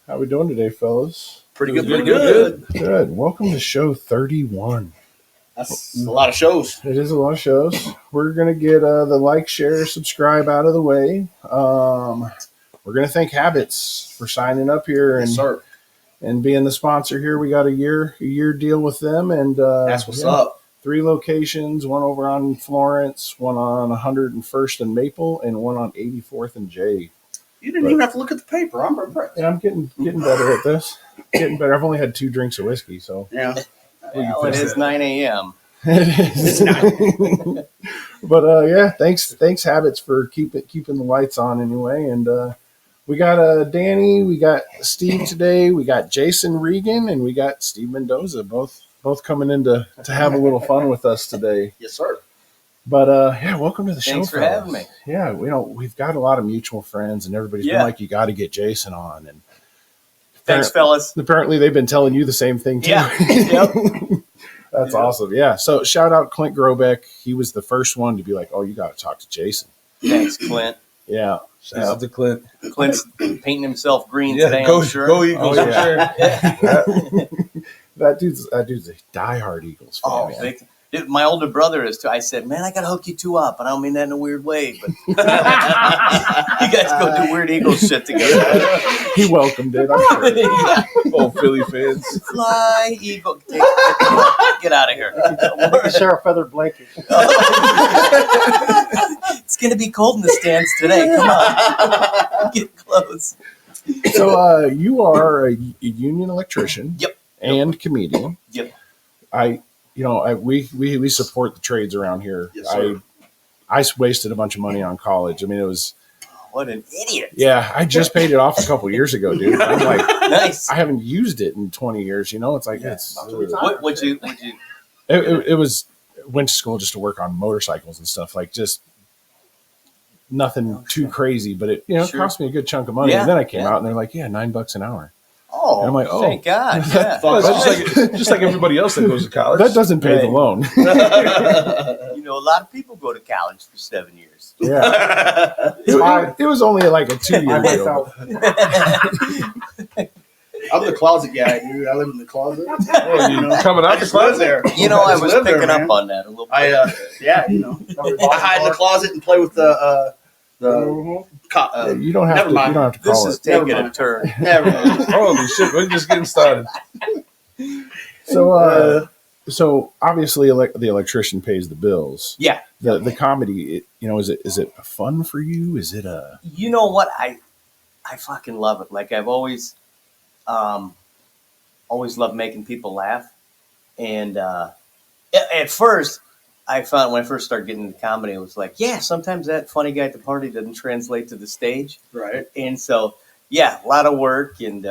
How we doing today, fellas? Pretty good. Good. Welcome to show 31. That's a lot of shows. It is a lot of shows. We're going to get the like, share, subscribe out of the way. We're going to thank Habits for signing up here Yes, sir. and being the sponsor here. We got a year deal with them. And That's what's up. 3 locations, one over on Florence, one on 101st and Maple, and one on 84th and J. You didn't even have to look at the paper. I'm impressed. Yeah, I'm getting better at this. Getting better. I've only had 2 drinks of whiskey, so. Yeah. Well, it is 9 a.m. It is. But yeah, thanks Habits for keeping the lights on anyway. And we got Danny, we got Steve today, we got Jason Regan, and we got Steve Mendoza, both coming in to have a little fun with us today. Yes, sir. But yeah, welcome to the show. Thanks for fellas. having me. Yeah, we've got a lot of mutual friends, and everybody's been like, you got to get Jason on. And Thanks, fellas. apparently, they've been telling you the same thing too. Yeah. Yep. That's awesome. Yeah. So shout out Clint Grobeck. He was the first one to be like, "Oh, you got to talk to Jason." Thanks, Clint. Yeah. Shout out to Clint. Clint's painting himself green today, go, I'm sure. Go Eagles, Oh, for yeah. sure. That dude's a diehard Eagles fan. Oh, man. dude, my older brother is too. I said, man, I got to hook you two up. And I don't mean that in a weird way, but you guys go do weird Eagles shit together. He welcomed it. I'm sure. Yeah. Oh, Philly fans. Fly, Eagle. Get out of here. Share a feather blanket. It's going to be cold in the stands today. Come on. Get close. So you are a union electrician. Yep. And comedian. Yep. We support the trades around here. Yes, sir. I wasted a bunch of money on college. I mean, it was. What an idiot. Yeah, I just paid it off a couple years ago, dude. I'm like, Nice. I haven't used it in 20 years. You know, it's like it's. Would you? It was went to school just to work on motorcycles and stuff, like just nothing too crazy, but it Sure. cost me a good chunk of money. Yeah, And then I came yeah. out and they're like, yeah, $9 an hour. Oh, And I'm like, oh. thank God. Yeah. Well, it's just like everybody else that goes to college. That doesn't pay the Right. loan. You know, a lot of people go to college for 7 years. Yeah. It was only like a 2-year deal. I'm the closet guy, dude. I live in the closet. Oh, you coming out I the just live closet? there. You know, I just was live there, picking up man. on that a little bit. I I hide in the closet and play with the You don't have Never to. mind. You don't have to This call is it. taking Never a mind. turn. Never mind. Holy shit, we're just getting started. So obviously, the electrician pays the bills. Yeah. The comedy, is it fun for you? Is it a? You know what? I fucking love it. Like I've always loved making people laugh. And at first, I found when I first started getting into comedy, it was like, yeah, sometimes that funny guy at the party doesn't translate to the stage. Right. And so, yeah, a lot of work. And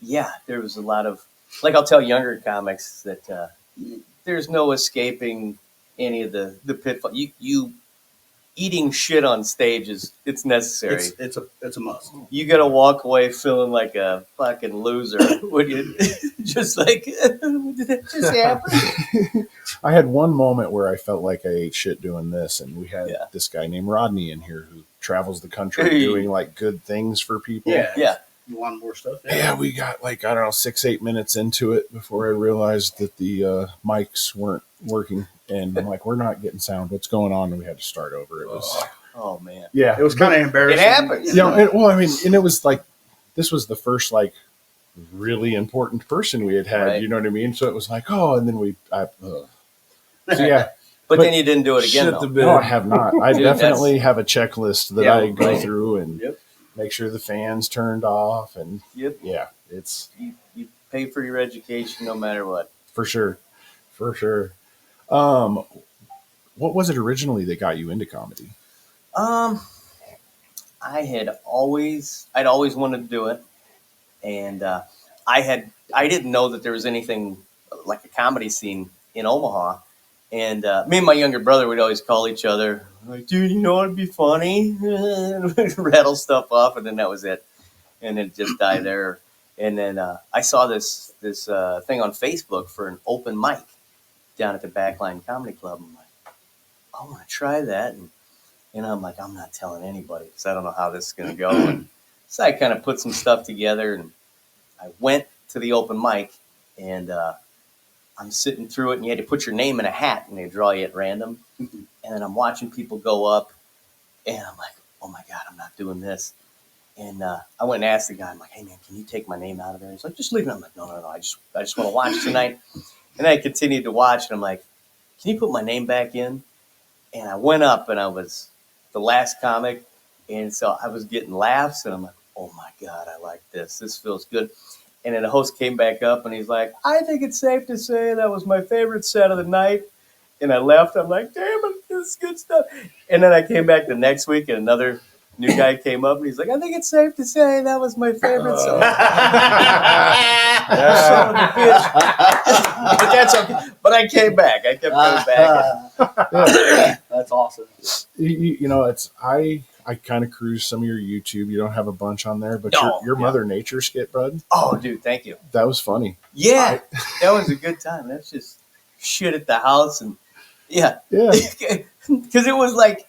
yeah, there was a lot of, like I'll tell younger comics that there's no escaping any of the pitfall. You eating shit on stage it's necessary. It's a must. You got to walk away feeling like a fucking loser when you just like, did that just happen? I had one moment where I felt like I ate shit doing this, and we had Yeah. this guy named Rodney in here who travels the country Hey. doing like good things for people. Yeah. You want more stuff? Yeah, we got like, I don't know, 6-8 minutes into it before I realized that the mics weren't working. And I'm like, we're not getting sound. What's going on? And we had to start over. It was, Oh man. yeah. It was kind of embarrassing. It happens. And it was like, this was the first like really important person we had. Right. You know what I mean? So it was like, oh, and then so yeah. But then you didn't do it again, Shit though. the bed. No, I have not. I Dude, definitely have a checklist that Yeah, I go right. through and Yep. make sure the fan's turned off. And Yep. yeah, it's You pay for your education no matter what. for sure. For sure. What was it originally that got you into comedy? I'd always wanted to do it, and I didn't know that there was anything like a comedy scene in Omaha. And me and my younger brother would always call each other like, "Dude, you know it'd be funny," We'd rattle stuff off, and then that was it, and it just died there. And then I saw this thing on Facebook for an open mic down at the Backline Comedy Club. I'm like, I want to try that, and I'm like, I'm not telling anybody because I don't know how this is going to go. And So I kind of put some stuff together, and I went to the open mic, and I'm sitting through it, and you had to put your name in a hat, and they draw you at random. And then I'm watching people go up, and I'm like, oh my God, I'm not doing this. And I went and asked the guy, I'm like, hey man, can you take my name out of there? He's like, just leave it. I'm like, no, I just want to watch tonight. And I continued to watch, and I'm like, can you put my name back in? And I went up, and I was the last comic, and so I was getting laughs, and I'm like, oh my God, I like this. This feels good. And then the host came back up, and he's like, I think it's safe to say that was my favorite set of the night. And I left. I'm like, damn it, this is good stuff. And then I came back the next week, and another new guy came up, and he's like, I think it's safe to say that was my favorite set. Son of a bitch. But that's okay. But I came back. I kept coming back. That's awesome. You know, it's I kind of cruise some of your YouTube. You don't have a bunch on there, but No, your Mother Nature skit, bud, Oh, dude, thank you. that was funny. Yeah, that was a good time. That's just shit at the house, and yeah, Yeah. because it was like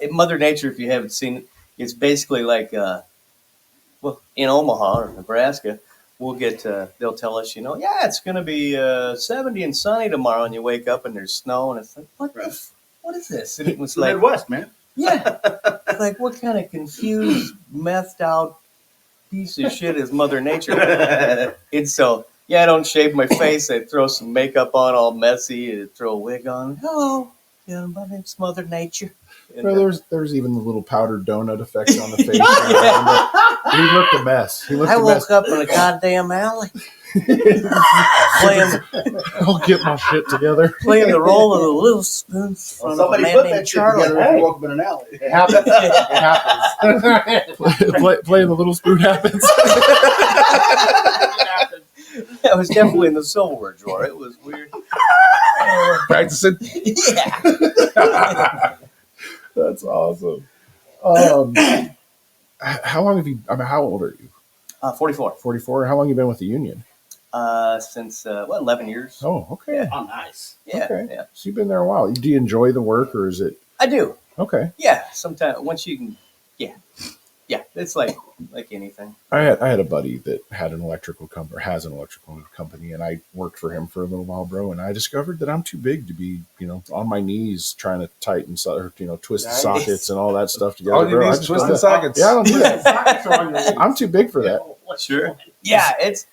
in Mother Nature. If you haven't seen it, it's basically like well, in Omaha or Nebraska, we'll get they'll tell us, yeah, it's going to be 70 and sunny tomorrow, and you wake up and there's snow, and it's like, what is this? And it was It's the like, Midwest, man. yeah, it's like, what kind of confused, methed out piece of shit is Mother Nature? And so, yeah, I don't shave my face. I throw some makeup on, all messy, and throw a wig on. Hello, yeah, my name's Mother Nature. And, Well, there's even the little powdered donut effect on the face. He looked a mess. I woke up in a goddamn alley playing I'll get my shit together. the role of the little spoon Well, from a somebody man put named that shit Charlie. together if you woke up in an alley. It happens. It happens. Playing the little spoon happens. I was definitely in the silverware drawer. It was weird. Practicing. Yeah. That's awesome. How long have you? I mean, how old are you? 44. 44. How long have you been with the union? Since 11 years. Oh, okay. Oh, nice. Yeah, Okay. yeah. So you've been there a while. Do you enjoy the work, or is it I do. okay? Yeah, sometimes once you can, yeah. It's like anything. I had a buddy that had an electrical company, or has an electrical company, and I worked for him for a little while, bro. And I discovered that I'm too big to be, on my knees trying to tighten, or twist the Nice. sockets and all that stuff together. All you bro. need I is just twisted don't- sockets. Yeah, I don't do that. Sockets are on your knees. I'm too big for that. Sure. Yeah, it's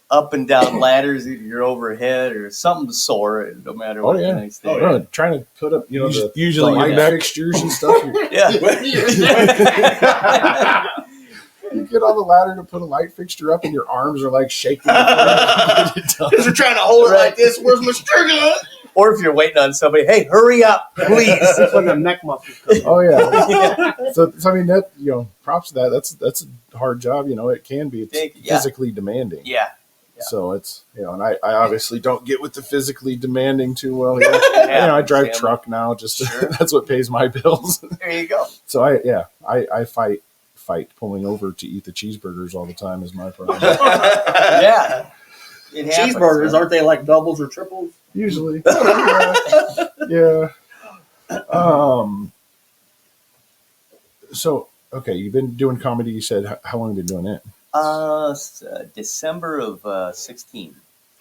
up and down ladders. Either you're overhead or something's sore. No matter what. Oh, yeah. The next day. Oh, Bro, trying to put up, Usually the your light neck. fixtures and stuff. Yeah. You get on the ladder to put a light fixture up, and your arms are like shaking. Because you're trying to hold it like this. Where's my stringer? Or if you're waiting on somebody, hey, hurry up, please. That's when the neck muscles come. Oh yeah. So I mean that props to that. That's a hard job. It can be. It's Thank you. Yeah. physically demanding. Yeah. So it's and I obviously don't get with the physically demanding too well. Yeah. I drive Sam. truck now. Just Sure. that's what pays my bills. There you go. So I fight pulling over to eat the cheeseburgers all the time is my problem. Yeah. It happens, Cheeseburgers, man. aren't they like doubles or triples? Usually. Yeah. So okay, you've been doing comedy. You said how long have you been doing it? December of 16.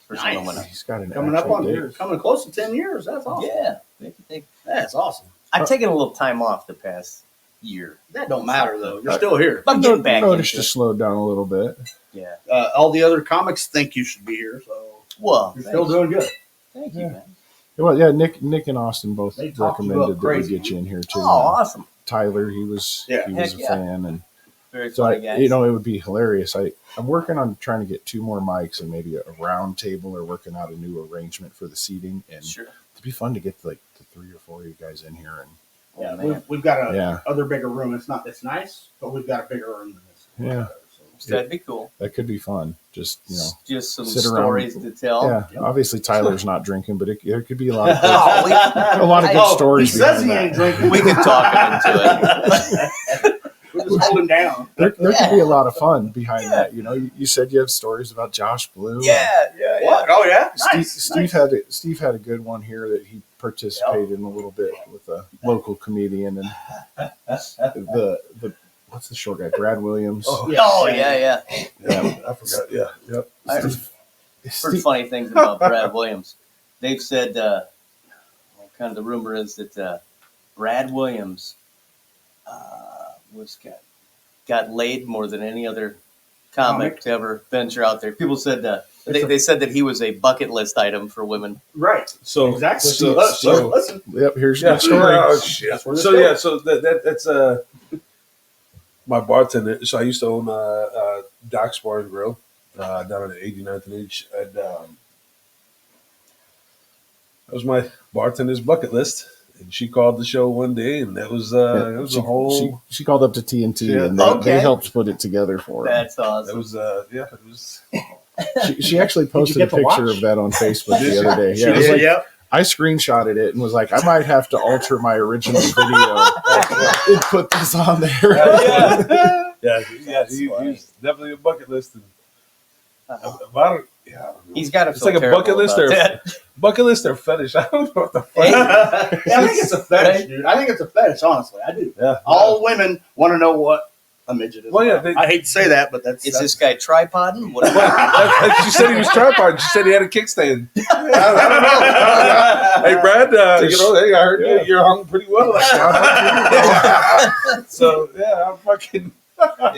First time I went up. He's got an Coming up actual on date. coming close to 10 years. That's awesome. Yeah. Thank you. That's awesome. I've taken a little time off the past year. That don't matter though. You're still here. I'm getting back Noticed into you it. slowed down a little bit. Yeah. All the other comics think you should be here, so Well, you're still doing good. Thank you, Yeah. man. Well, yeah, Nick and Austin both They talked you recommended up that we crazy. get you in here too. Oh, awesome. Tyler, he was Yeah. a Heck yeah. fan, and Very so funny, guys. it would be hilarious. I'm working on trying to get 2 more mics and maybe a round table, or working out a new arrangement for the seating, and Sure. it'd be fun to get like the 3 or 4 of you guys in here, and Oh, Yeah, man. we've got a Yeah. other bigger room. It's nice, but we've got a bigger room than this. Yeah. So, That'd be cool. that could be fun. Just Just some sit around. stories to tell. yeah. Yep. Obviously, Tyler's not drinking, but there could be a lot of Oh, we, a lot of good Oh, stories. He says he behind ain't that. drinking. we could talk him into it. We're just holding down. There could be a lot of fun behind that. You said you have stories about Josh Blue. Yeah. What? Oh yeah. Steve had a good one here that he participated in a little bit with a local comedian, and what's the short guy? Brad Williams. Oh, Yeah. Yeah, I forgot. Yeah, yep. I heard Steve- funny things about Brad Williams. They've said, kind of the rumor is that Brad Williams got laid more than any other comic to ever venture out there. People said they said that he was a bucket list item for women. Right. So Exactly. So, Listen. Yep, here's yeah, the story. oh, shit. That's where this So goes. yeah, so that's my bartender. So I used to own Doc's Bar and Grill down on the 89th and H, and that was my bartender's bucket list. And she called the show one day, and that was it was a whole. She called up to TNT, Yeah. and they Okay. helped put it together for her. That's That awesome. was it was. She actually posted a get to picture watch? of that on Facebook Did the she? other day. She Yeah, it was did, like, yep. I screenshotted it and was like, I might have to alter my original video and put this on there. Yeah, That's he funny. was definitely a bucket list. And, Uh-oh. I don't, yeah, I don't know. He's got to It's feel like a terrible bucket list about or- that. Bucket list or fetish? I don't know what the fuck. Hey. Yeah, I think it's a fetish, dude. I think it's a fetish, honestly. I do. Yeah. All women want to know what a midget is. Well, yeah, about. they- I hate to say that, but that's. Is this guy tripoding? What? She said he was tripod. She said he had a kickstand. I don't know. Hey, Brad, hey, I heard you're hung pretty well. So, yeah, I'm fucking. I'm,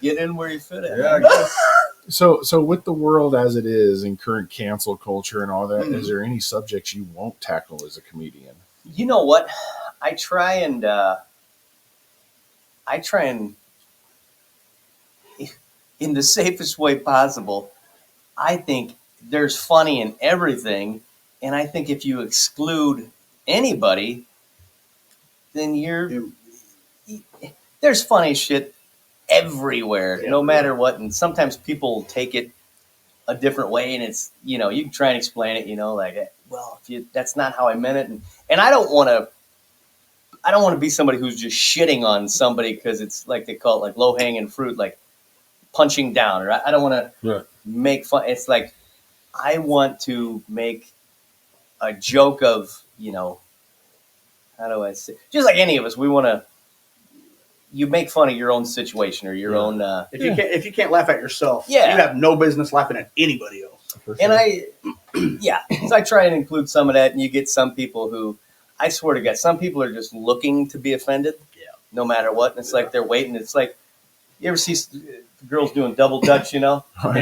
Get in where you fit in. yeah, I guess. So with the world as it is and current cancel culture and all that, Mm-hmm. is there any subjects you won't tackle as a comedian? You know what? I try and in the safest way possible. I think there's funny in everything, and I think if you exclude anybody, then there's funny shit everywhere, no matter what. And sometimes people take it a different way, and it's, you can try and explain it, like, well, that's not how I meant it, and I don't want to be somebody who's just shitting on somebody because it's like they call it like low hanging fruit, like punching down, or I don't want to make fun. It's like I want to make a joke of, how do I say? Just like any of us, we want to. You make fun of your own situation or your own. If you can't laugh at yourself, Yeah. you have no business laughing at anybody else. And so I try and include some of that, and you get some people who, I swear to God, some people are just looking to be offended, no matter what, and it's like they're waiting. It's like, you ever see girls doing double dutch, and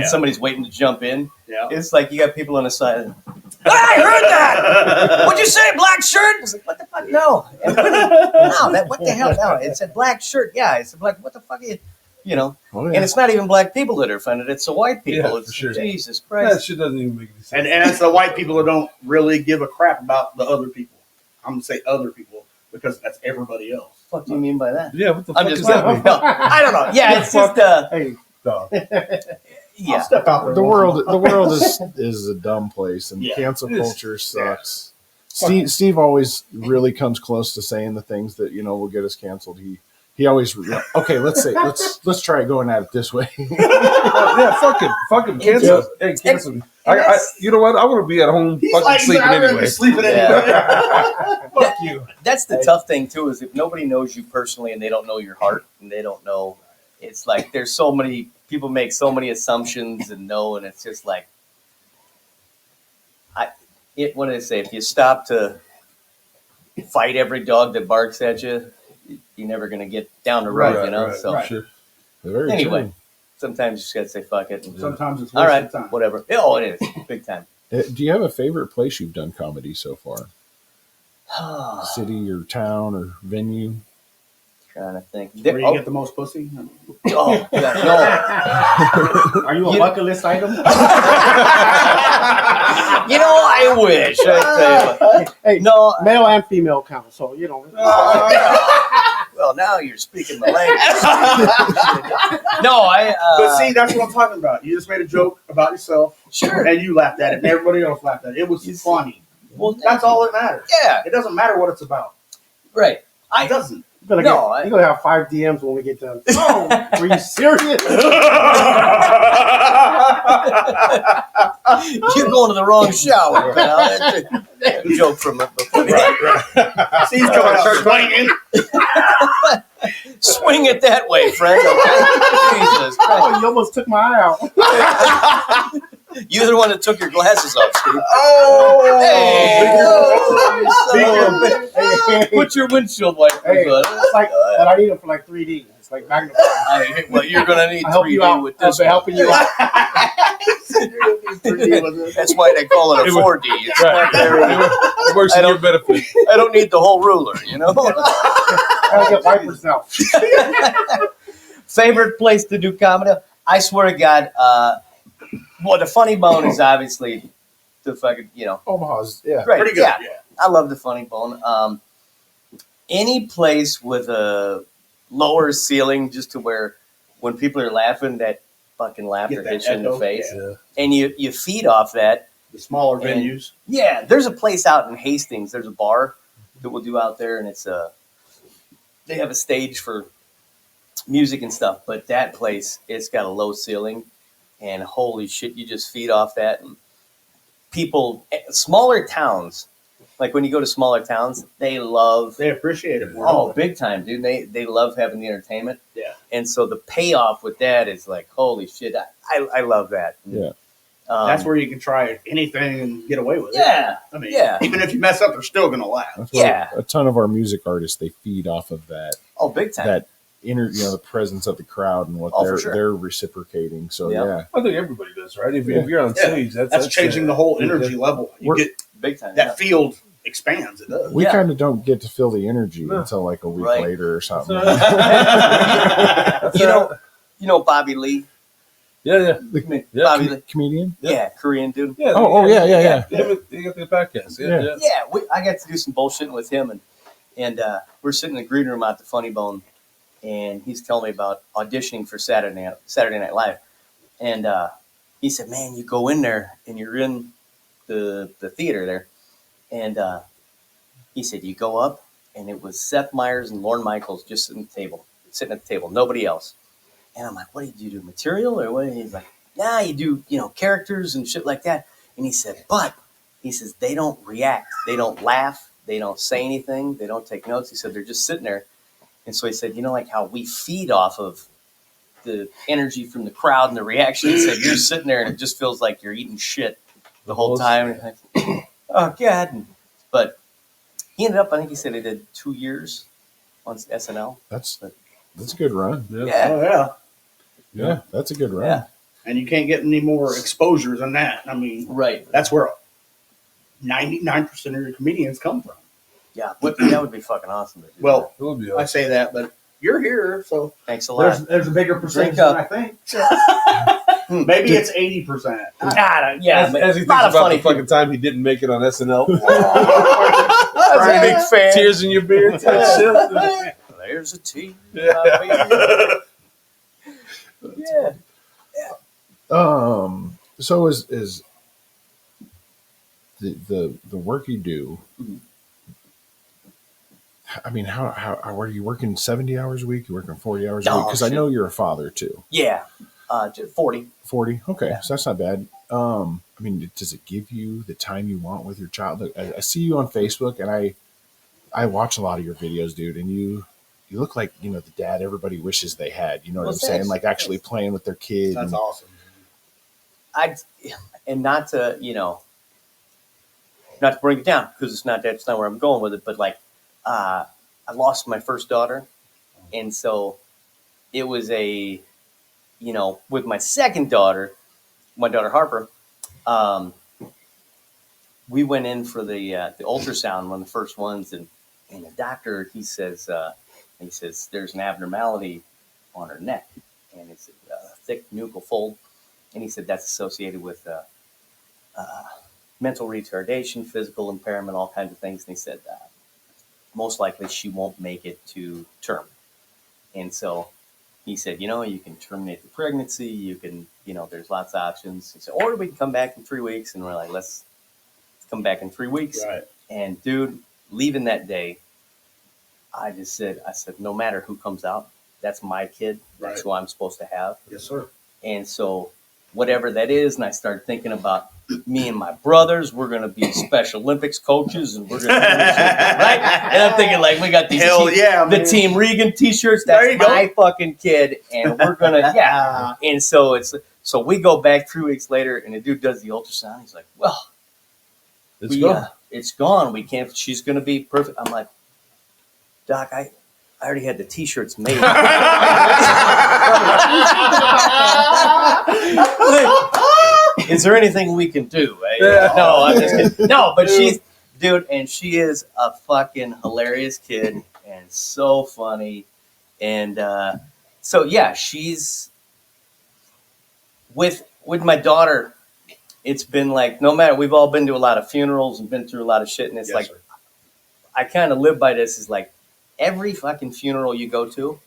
somebody's waiting to jump in? Yeah. It's like you got people on the side. I heard that! What'd you say, black shirt? I was like, what the fuck? No. No, what the hell? No, it said black shirt. Yeah, it's like, what the fuck are you, Oh, yeah. And it's not even black people that are offended. It's the white people. Yeah, It's for sure. Jesus That Christ. shit doesn't even make any sense. And it's the white people that don't really give a crap about the other people. I'm gonna say other people because that's everybody else. What do you mean by that? Yeah, what the I'm fuck just does that mean? no, I don't know. Yeah, it's just Hey, Dog. yeah. I'll step out there. The once world is a dumb place, and Yeah. cancel It is. culture sucks. Steve always really comes close to saying the things that will get us canceled. He always okay. Let's try going at it this way. Yeah, fuck him, cancel. Hey, cancel me. You know what? I want to be at home He's fucking like, sleeping I'd rather anyway. be sleeping Yeah. anyway. Fuck you. That's the tough thing too, is if nobody knows you personally and they don't know your heart and they don't know, it's like there's so many people make so many assumptions and it's just like, what did I say? If you stop to fight every dog that barks at you, you're never gonna get down the road, Right, So right. Sure. Very anyway, true. sometimes you just gotta say fuck it. And, Sometimes it's all right, wasted time. whatever. Oh, it is big time. Do you have a favorite place you've done comedy so far? City or town or venue? Trying to think. Where you get the most pussy? Oh, God, Are you a You- bucket list item? no. I wish. I tell you what. Hey, No. male and female count. So Well, now you're speaking the language. No, But see, that's what I'm talking about. You just made a joke about yourself, sure. and you laughed at it, and everybody else laughed at it. It was funny. Well, That's all that matters. yeah, It doesn't matter what it's about. right. It doesn't. No, You're gonna have 5 DMs when we get done. Oh, were you serious? You're going to the wrong shower, pal. That's a joke from before. Right. Steve's coming out swinging. Swing it that way, friend. Okay? Jesus Christ. Oh, you almost took my eye out. You're the one that took your glasses off, Steve. Oh, Hey, put your windshield wipers Hey, on. it's like, but I need them for like 3D. It's like magnifying. Hey, well, you're gonna need I help you 3D out. with I'll this be one. helping you out. That's why they call it a 4D. It's Right. not very, It works in your benefit. I don't need the whole ruler, you know. I gotta get wipers now. Favorite place to do comedy? I swear to God. Well, the Funny Bone is obviously the fucking, Omaha's, yeah. great. pretty good. Yeah, Yeah. I love the Funny Bone. Any place with a lower ceiling, just to where when people are laughing, that fucking laughter Get that hits you in the echo, face, Yeah. and you feed off that. The smaller And- venues. Yeah, there's a place out in Hastings. There's a bar that we'll do out there, and it's they have a stage for music and stuff. But that place, it's got a low ceiling, and holy shit, you just feed off that. And people, smaller towns, like when you go to smaller towns, they love. They appreciate it more. Oh, big time, dude! They love having the entertainment. Yeah. And so the payoff with that is like, holy shit! I love that. Yeah. That's where you can try anything and get away with it. Yeah. I mean, Yeah. even if you mess up, they're still going to laugh. That's why Yeah. a ton of our music artists, they feed off of that Oh, big time. that the presence of the crowd and what Oh, for sure. they're reciprocating. So Yeah. yeah. I think everybody does, right? If, Yeah. if you're on Yeah. stage, That's changing the whole energy level. You We're- get Big time. that field expands. It does. We Yeah. kind of don't get to feel the energy No. until like a week Right. later or something. You know Bobby Lee? Yeah. Yeah. Bobby Lee. Comedian? Yeah, Korean dude. Yeah. Oh, yeah. You got the podcast. Yeah. Yeah. Yeah, I got to do some bullshitting with him, and we're sitting in the green room at the Funny Bone, and he's telling me about auditioning for Saturday Night Live, and he said, "Man, you go in there and you're in the theater there," and he said, "You go up, and it was Seth Meyers and Lorne Michaels just sitting at the table, nobody else." And I'm like, "What did you do, material or what?" And he's like, "Nah, you do characters and shit like that." And he said, "But," he says, "they don't react, they don't laugh, they don't say anything, they don't take notes." He said, "They're just sitting there." And so he said, like how we feed off of the energy from the crowd and the reaction. He said, "You're sitting there and it just feels like you're eating shit the whole time." Oh, God. But he ended up, I think he said he did 2 years on SNL. That's a good run. Yeah. Oh, yeah. Yeah, that's a good run. Yeah. And you can't get any more exposures than that. I mean, Right. that's where 99% of your comedians come from. Yeah. That would be fucking awesome to do. Well, It would be I awesome. say that, but you're here, so thanks a lot. There's a bigger percentage Drink than up. I think. maybe it's 80%. Yeah. As he a thinks lot of about funny the fucking time he didn't make it on SNL. I was a big fan. Tears in your beard type shit. There's a team. Yeah. Yeah. So is the work you do? Mhm. I mean, how are you working 70 hours a week? You working 40 hours a Oh, week? Because I shit. know you're a father too. Yeah. 40. 40. Okay, Yeah. so that's not bad. I mean, does it give you the time you want with your child? Look, I see you on Facebook, and I watch a lot of your videos, dude, and you look like the dad everybody wishes they had. You know what Well, I'm saying? thanks. Like actually playing with their kid. That's and- awesome. And not to, not to bring it down because that's not where I'm going with it. But like, I lost my first daughter. And so it was with my second daughter, my daughter Harper, we went in for the ultrasound, one of the first ones. And the doctor, he says, there's an abnormality on her neck. And it's a thick nuchal fold. And he said that's associated with mental retardation, physical impairment, all kinds of things. And he said most likely she won't make it to term. And so he said, you can terminate the pregnancy. You can, there's lots of options. He said, or we can come back in 3 weeks. And we're like, let's come back in 3 weeks. Right. And dude, leaving that day, I said, no matter who comes out, that's my kid. That's Right. who I'm supposed to have. Yes, sir. And so whatever that is, and I started thinking about me and my brothers, we're going to be Special Olympics coaches, and we're going to do this shit, right? And I'm thinking, like, we got these Hell yeah, the man. Team Regan t-shirts. There That's you go. my fucking kid, and we're going to, yeah. And so so we go back 3 weeks later, and the dude does the ultrasound. He's like, well, It's gone. it's gone. We can't, she's going to be perfect. I'm like, Doc, I already had the t-shirts made. Is there anything we can do? No, I'm just kidding. No, but she's, dude, and she is a fucking hilarious kid and so funny. And so, yeah, she's with my daughter. It's been like, no matter, we've all been to a lot of funerals and been through a lot of shit. And it's Yes, like, sir. I kind of live by this is like, every fucking funeral you go to,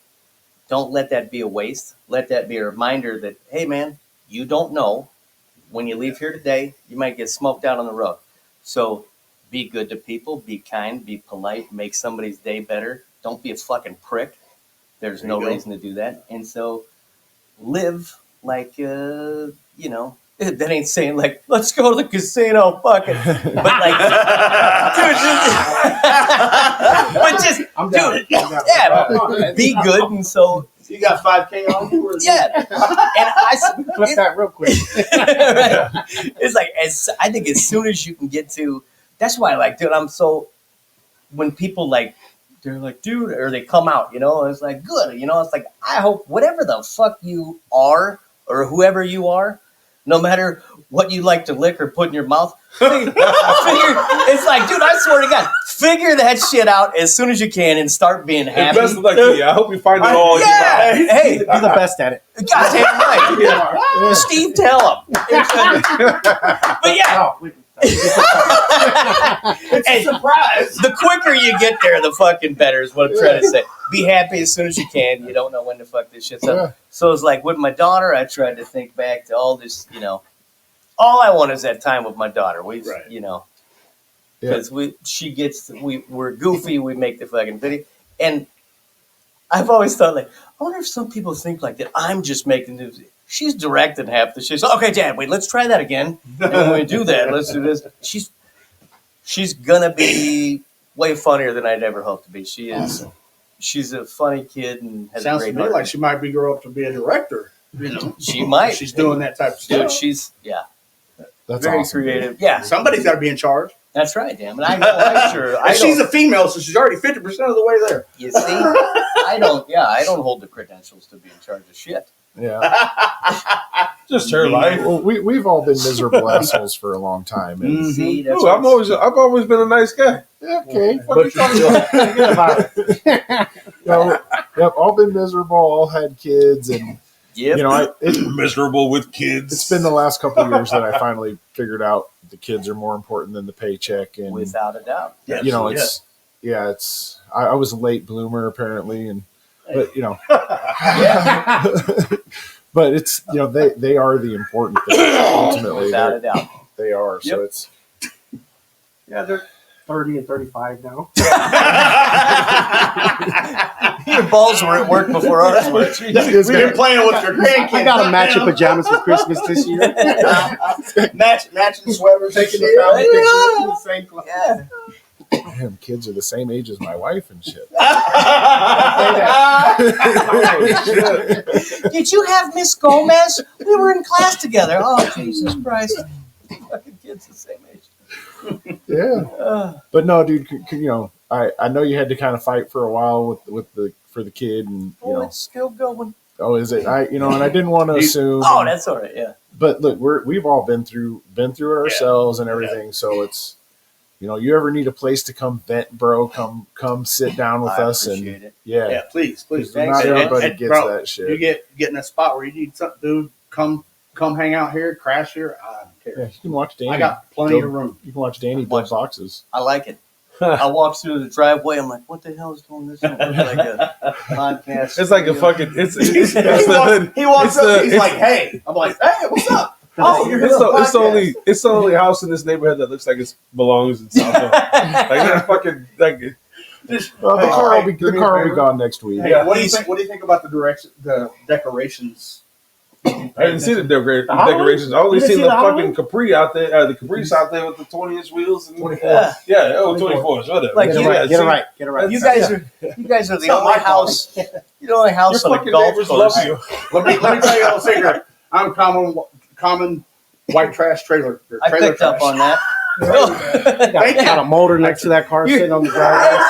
don't let that be a waste. Let that be a reminder that, hey, man, you don't know. When you leave here today, you might get smoked out on the road. So be good to people, be kind, be polite, make somebody's day better. Don't be a fucking prick. There's There no you go. reason to do that. And so live like, you know, that ain't saying like, let's go to the casino, fuck it. But like, dude, just, I'm down. dude, I'm down. yeah, be good. And so, You got 5K on you? Or yeah. And Flip that real quick. right. It's like, I think as soon as you can get to, that's why, like, dude, I'm so, when people like, they're like, dude, or they come out, you know, it's like, good, you know, it's like, I hope whatever the fuck you are, or whoever you are, no matter what you like to lick or put in your mouth, it's like, dude, I swear to God, figure that shit out as soon as you can and start being And happy. best of luck to you. I hope you find it all. Yeah, hey, Be the best at it. goddamn right. Steve, tell him. But yeah, Oh, we- and Surprise! the quicker you get there, the fucking better is what I'm trying to say. Be happy as soon as you can. You don't know when to fuck this shit's up. Yeah. So it's like with my daughter, I tried to think back to all this, you know, all I want is that time with my daughter. We, Right. you know, Yeah. because we're goofy. We make the fucking video. And I've always thought, like, I wonder if some people think like that I'm just making the, she's directing half the shit. So, okay, Dad, wait, let's try that again. And when we do that, let's do this. She's gonna be way funnier than I'd ever hoped to be. She is. She's a funny kid and has Sounds a to great me heart. like she might be grow up to be a director. You know, She might. she's doing that type of Dude, stuff. she's That's very awesome. creative. Yeah, Somebody's got to be in charge. that's right, damn it. I know. I'm sure. I And she's don't, a female, so she's already 50% of the way there. you see, I don't hold the credentials to be in charge of shit. Yeah. Just her life. Well, we've all been miserable assholes for a long time. And, Mhm. See, that's Ooh, I've always been a nice guy. yeah, okay. What you talking about? Forget about it. You know, yep, all been miserable, all had kids, and Yep. you know, it's Miserable with kids. been the last couple of years that I finally figured out the kids are more important than the paycheck, and Without a doubt. Yes, you know, yes. it's I was a late bloomer apparently, and but you know, but it's you know they are the important thing ultimately. Without a doubt. They are. So Yep. it's Yeah, they're 30 and 35 now. Your balls were at work before ours were. it's We've been playing with your grandkids. I got a match of pajamas for Christmas this year. matching sweaters. Taking and the shit. family pictures in the same clothes. Yeah. damn kids are the same age as my wife and shit. Did you have Miss Gomez? We were in class together. Oh, Jesus Christ. Fucking kids the same age. Yeah. But no, dude, you know, I know you had to kind of fight for a while with the for the kid, and you Oh, know, it's still going. oh, is it? And I didn't want to assume. Oh, that's all right. Yeah. But look, we've all been through it ourselves and everything. So it's, you know, you ever need a place to come vent, bro? Come sit down with I us, and appreciate it. yeah, Yeah, please. because Thanks, not man. everybody And, gets bro, that shit. You get in a spot where you need something, dude. Come hang out here, crash here. I don't care. Yeah, you can watch Danny. I got plenty of room. You can watch Danny build boxes. I like it. I walk through the driveway. I'm like, what the hell is doing this? It looks like a podcast. It's like a fucking. It's the hood. He walks It's up. the- He's it's- like, "Hey," I'm like, "Hey, what's up?" Oh, you're It's doing a it's the only house in this neighborhood that looks like it belongs in Southfield. Like that fucking like Well, the car will be do me a favor. gone next week. Hey, what do you think? What do you think about the decorations? I didn't see the Halloween? decorations. I only You didn't seen see the the fucking Halloween? Capri out there, the Caprice out there with the 20-inch wheels. And 24. Yeah. 24s, whatever. Like, Get it you- right. Get it see, right. Get it right. You guys are the not only my house. You're the only house Your on a fucking golf neighbors love course. you. Let me tell you a little secret. I'm common white trash trailer. I trailer picked up trash. on that. Got a motor next to that car sitting on the driveway.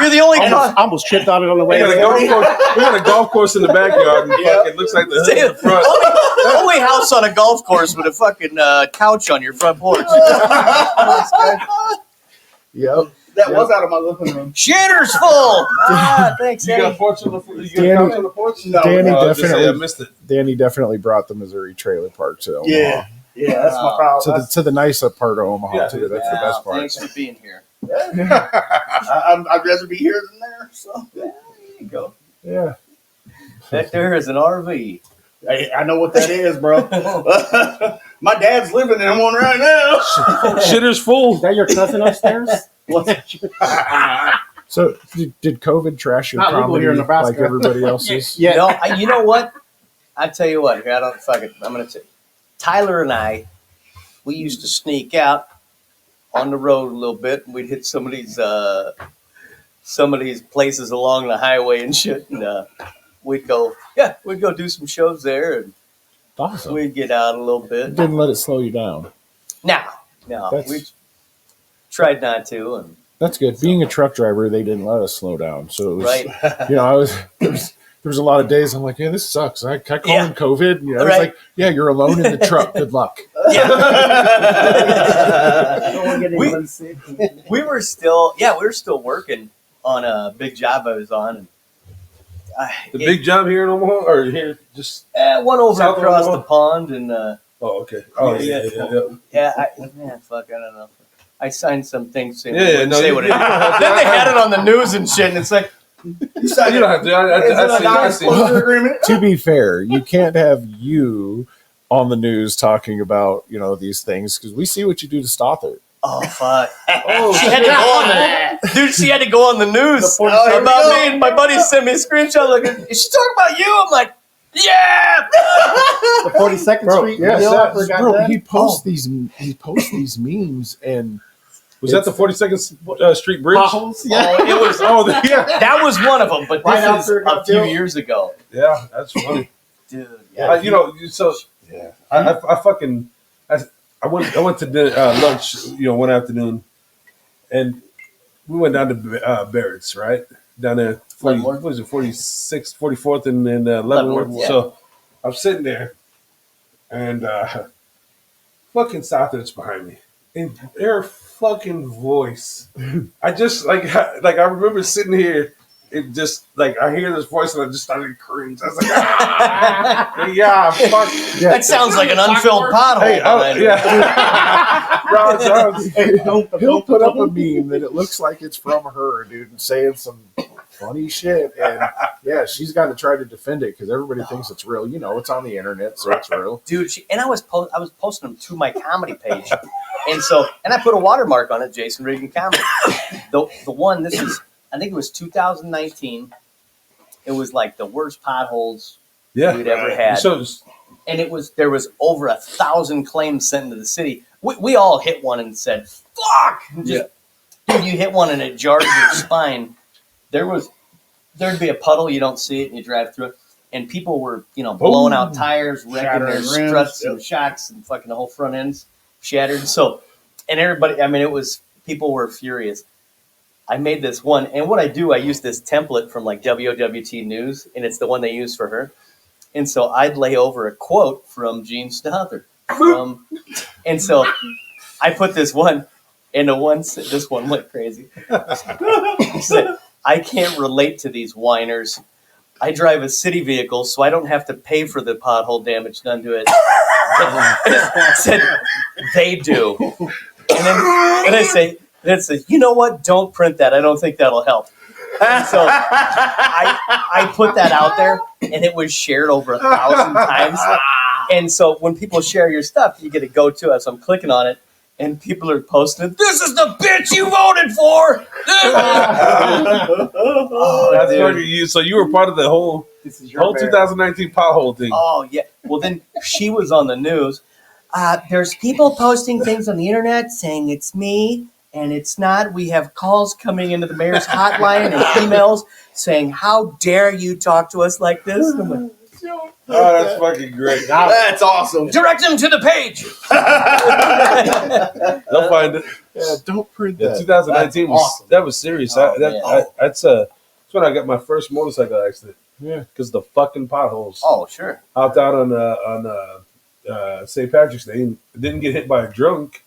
You're the only I almost tripped on it on the way. We got a golf course in the backyard, and fucking looks like the hood in the front. only house on a golf course with a fucking couch on your front porch. Yep. That was out of my living room. Shitter's full. Thanks, You got Eddie. a porch on the you got Danny- a couch on the porch? No, Danny I was just saying, I definitely, missed it. Danny definitely brought the Missouri trailer park to Omaha. Yeah, that's my problem. To the nicer part of Omaha Yeah, too. That's the best part. Thanks for being here. I'd rather be here than there. So There you go. Yeah. That there is an RV. I know what that is, bro. My dad's living in one right now. Shitter's Is full. that your cousin upstairs? So did COVID trash your Not legal comedy here in Nebraska. like everybody else's? Yeah. No, you know what? I tell you what. I don't fuck it. I'm gonna tell you. Tyler and I, we used to sneak out on the road a little bit, and we'd hit some of these places along the highway and shit, and we'd go do some shows there, and Awesome. we'd get out a little bit. Didn't let it slow you down. No, That's- we tried not to, and That's good. Being a truck driver, they didn't let us slow down. So it was, right. you know, there was a lot of days I'm like, yeah, this sucks. I call Yeah. in COVID. You know, Right. it's like, yeah, you're alone in the truck. Good luck. we were still working on a big job I was on, and The big job here in Omaha, or here just. one over South across Omaha? the pond, and Oh, okay. Oh, Yeah, yeah. I don't know. I signed some things saying Yeah, they wouldn't no, say you- what it you is. don't have to- Then they had it on the news and shit, and it's like, You don't have to. I see. agreement. To be fair, you can't have you on the news talking about, you know, these things because we see what you do to Stothard. oh fuck. Oh, She had to go on the dude. She had to go on the news Here we about go. me, and my buddy sent me a screenshot. Like, is she talking about you? I'm like, yeah. The 42nd Street yes, deal, I bro, forgot that. he posts these memes and was that the 42nd Street Bridge? Potholes? Yeah. Oh, it was. Oh, yeah. That was one of them, but Right this after is it got a few built. years ago, Yeah, that's funny. dude. Yeah, You know, so yeah. I went to lunch, you know, one afternoon, and we went down to Barrett's, right down there. 40, Leavenworth? what is it, 46th, 44th, and Leavenworth. Leavenworth, yeah. So I'm sitting there, and fucking Southern's behind me, and their fucking voice. I just like I remember sitting here. It just like I hear this voice and I just started to cringe. I was like, yeah, fuck. Yeah. that sounds like an unfilled pothole. Hey, behind me. yeah. Ron Jones. He'll put up a meme that it looks like it's from her, dude, and saying some funny shit. And yeah, she's got to try to defend it because everybody thinks it's real. You know, it's on the internet, so it's real. Dude, I was posting them to my comedy page, and I put a watermark on it, Jason Regan comedy. The one, I think it was 2019. It was like the worst potholes Yeah. we'd ever had, So and there was over 1,000 claims sent into the city. We all hit one and said, "Fuck!" Dude, you hit one and it jars your spine. There'd be a puddle, you don't see it, and you drive through it, and people were, blowing out tires, wrecking their Shattering struts rims, and shocks, and fucking the whole front ends shattered. So, and everybody, people were furious. I made this one, and what I do, I use this template from like WOWT News, and it's the one they use for her. And so I'd lay over a quote from Gene Stothard. And so I put this one, and this one went crazy. He said, I can't relate to these whiners. I drive a city vehicle, so I don't have to pay for the pothole damage done to it. Said, they do. And I say, you know what? Don't print that. I don't think that'll help. So I put that out there, and it was shared over 1,000 times. And so when people share your stuff, you get to go to us. I'm clicking on it, and people are posting it. This is the bitch you voted for. That's dude. fucking you. So you were part of the whole This is your whole bear. 2019 pothole thing. Oh yeah. Well, then she was on the news. There's people posting things on the internet saying it's me, and it's not. We have calls coming into the mayor's hotline and emails saying, "How dare you talk to us like this?" And I'm like, Oh, that's fucking great. That's awesome. direct them to the page. They'll find it. Yeah, don't print Yeah, that. 2019 That's was awesome. that was serious. Oh, That's when I got my first motorcycle accident. Yeah. Because the fucking potholes. Oh, sure. Hopped out on St. Patrick's Day. Didn't get hit by a drunk,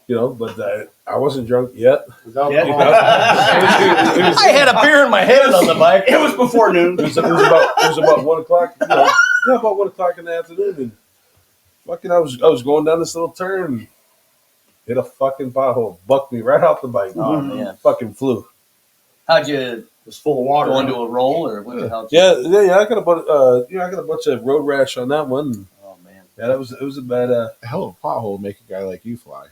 but I wasn't drunk yet. Without Yeah. alcohol. I had a beer in my hand on the bike. It was before noon. It was about 1 o'clock. About 1 o'clock in the afternoon, and fucking I was going down this little turn, hit a fucking pothole, bucked me right off the bike. Oh man, Fucking flew. how'd you It was full of water. go into a roll or what the hell? Yeah. I got a bunch. I got a bunch of road rash on that one. Oh man. Yeah, it was a bad. Hell of a pothole make a guy like you fly.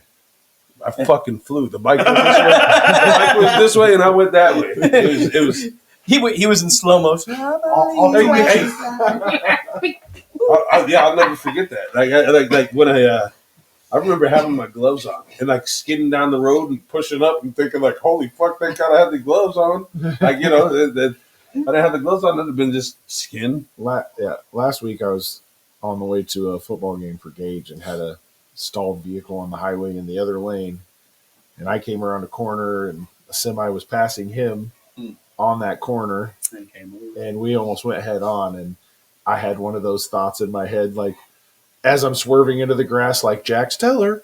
I fucking flew. The bike was this way. The bike was this way, and I went that way. It was. He was in slow motion. I'll Hey, do it. I'll never forget that. Like when I remember having my gloves on and like skidding down the road and pushing up and thinking like, holy fuck, thank God I had the gloves on. Like I didn't have the gloves on. It'd have been just skin. Last week I was on the way to a football game for Gage and had a stalled vehicle on the highway in the other lane, and I came around a corner and a semi was passing him on that corner, and we almost went head on. And I had one of those thoughts in my head, like as I'm swerving into the grass, like Jax Teller,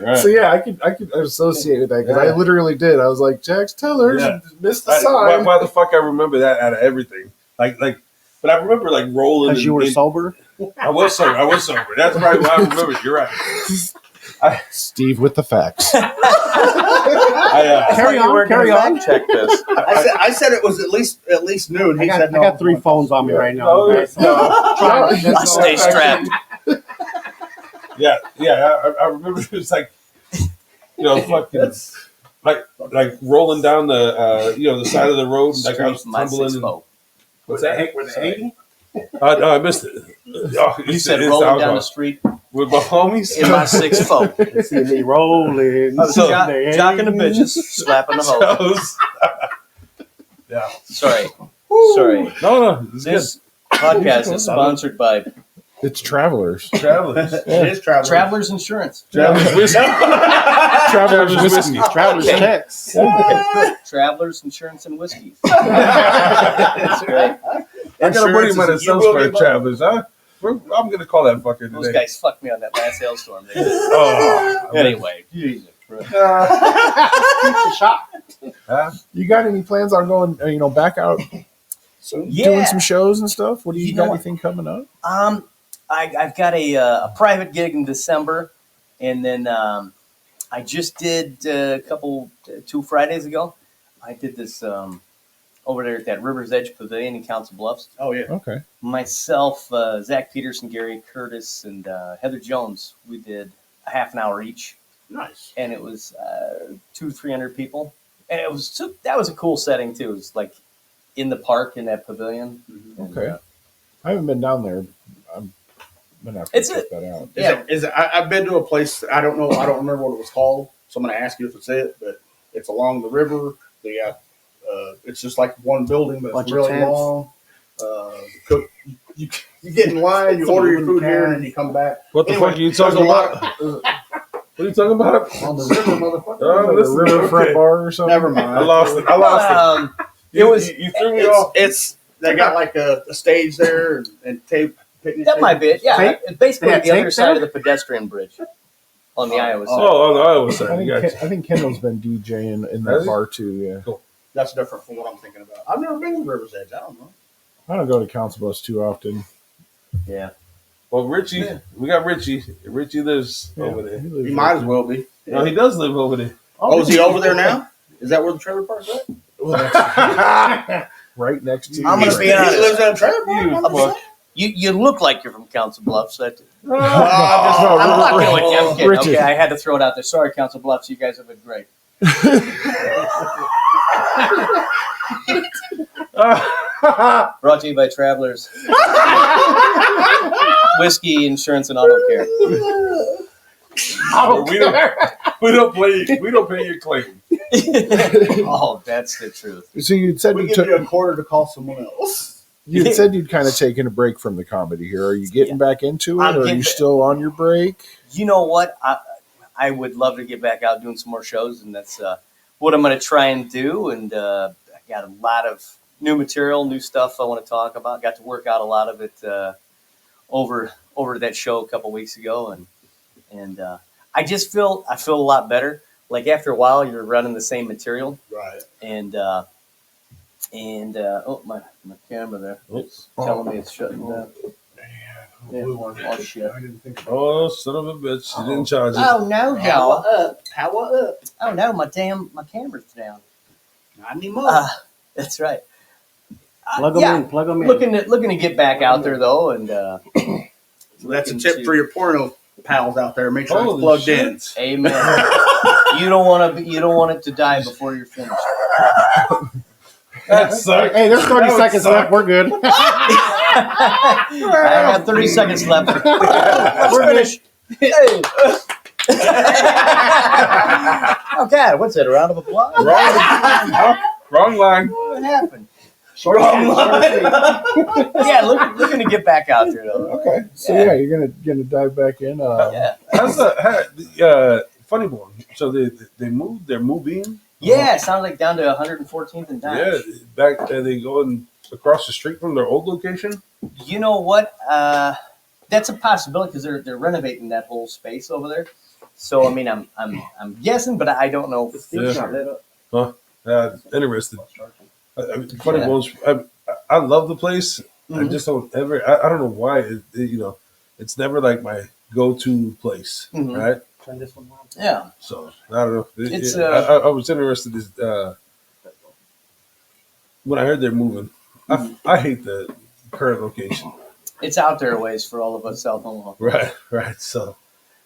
Right. So yeah, I could associate with that because I literally did. I was like, Jax Teller missed the sign. Why the fuck I remember that out of everything? But I remember like rolling. Because you were sober? I was sober. That's probably why I remember it. You're right. Steve with the facts. I Carry on. Check this. I said it was at least noon. I He got, said I no. got 3 phones on me right now. Oh, Okay, so I'll stay strapped. Yeah. I remember it was like, fucking like rolling down the the side of the road, like I was My tumbling. 6-4. What's that? With the 80? No, I missed it. Oh, You said it's rolling down alcohol. the street With my homies. in my 6-4. See me rolling. So- Jocking the bitches, slapping the hose. Yeah. Sorry. No, it's This podcast is sponsored by It's Travelers. good. Travelers. It is traveling. Travelers Insurance. Travelers whiskey. Travelers whiskey. Traveler's Okay. text. Travelers Insurance and Whiskey. That's great. I got a buddy of mine that You sells will for get money. Travelers. I'm gonna call that fucker Those today. guys fucked me on that last hailstorm. They did. Oh, Anyway, Jesus Christ. You got any plans on going? Back out doing some shows and stuff? What do you You know got? what? Anything coming up? I've got a private gig in December, and then I just did a couple 2 Fridays ago. I did this over there at that River's Edge Pavilion in Council Bluffs. Oh yeah. Okay. Myself, Zach Peterson, Gary Curtis, and Heather Jones. We did a half an hour each, Nice. and it was 200-300 people, and that was a cool setting too. It was like in the park in that pavilion. And, Okay. I haven't been down there. I'm gonna have to It's check that out. I've been to a place. I don't know. I don't remember what it was called. So I'm going to ask you if it's it. But it's along the river. They got. It's just like one building, but Bunch it's of really tents. long. Cook. You get in line. You order your food here, and you come back. what the Anyway, fuck are you there's a talking lot about? What are you talking about? on the river, motherfucker. Oh, Like listen, a riverfront okay. bar or something. Never mind. I lost it. It was. You threw me off. It's they got like a stage there and tape. Picnic That might be it. Yeah, Tape? it's basically They had the other tape side there? of the pedestrian bridge on the Iowa side. Oh, on the Iowa I side. think, Gotcha. I think Kendall's been DJing in Has that he? bar too. Yeah. That's different from what I'm thinking about. I've never been to River's Edge. I don't know. I don't go to Council Bluffs too often. Yeah. Well, Richie, we got Richie. Richie lives Yeah, over there. he lives You might as well be. No, he does live over there. Oh, is he over there now? Is that where the trailer park's at? right next to. I'm gonna be He honest. lives in a trailer park. You motherfucker? You look like you're from Council Bluffs. That No, I'm fucking with you. I'm kidding. Richard. Okay, I had to throw it out there. Sorry, Council Bluffs. You guys have been great. Brought to you by Travelers. Whiskey, insurance, and auto care. We don't pay your claim. Oh, that's the truth. So you said We you give took. you a quarter to call someone else. You had said you'd kind of taken a break from the comedy here. Are you getting back into it, I'm or are getting you back. still on your break? You know what? I would love to get back out doing some more shows, and that's what I'm going to try and do. And I got a lot of new material, new stuff I want to talk about. Got to work out a lot of it over that show a couple weeks ago, and I just feel a lot better. Like after a while, you're running the same material, Right. and oh my camera there, it's telling me it's shutting down. Yeah. Oh shit. I didn't think Oh, son of a bitch! You didn't charge it. Oh no, y'all. up. Power up. Oh no, my camera's down. Not anymore. That's right. Plug them yeah, in. Plug them in. looking to get back out there though, and That's a looking tip to- for your porno pals out there. Make sure Holy it's plugged shit. in. Amen. You don't want it to die before you're finished. That sucks. Hey, there's 30 That would seconds suck. left. We're good. I have 30 seconds left. We're finished. Hey. Oh God, what's that? A round of applause? Wrong line. What happened? Yeah, looking to get back out there though. Okay, so yeah, you're gonna dive back in. Yeah. How's the Funny Bone? So they moved. They're moving. Yeah, it sounds like down to 114th and Dodge. Yeah, back. Are they going across the street from their old location? You know what? That's a possibility because they're renovating that whole space over there. So I mean, I'm guessing, but I don't know. Interested. Funny Yeah. Bones. I love the place. I Mhm. just don't ever. I don't know why. It's never like my go-to place, Mhm. right? Turn this one on. Yeah. So I don't know. It's, I was interested when I heard they're moving. I hate the current location. It's out there a ways for all of us South Omaha. Right. So,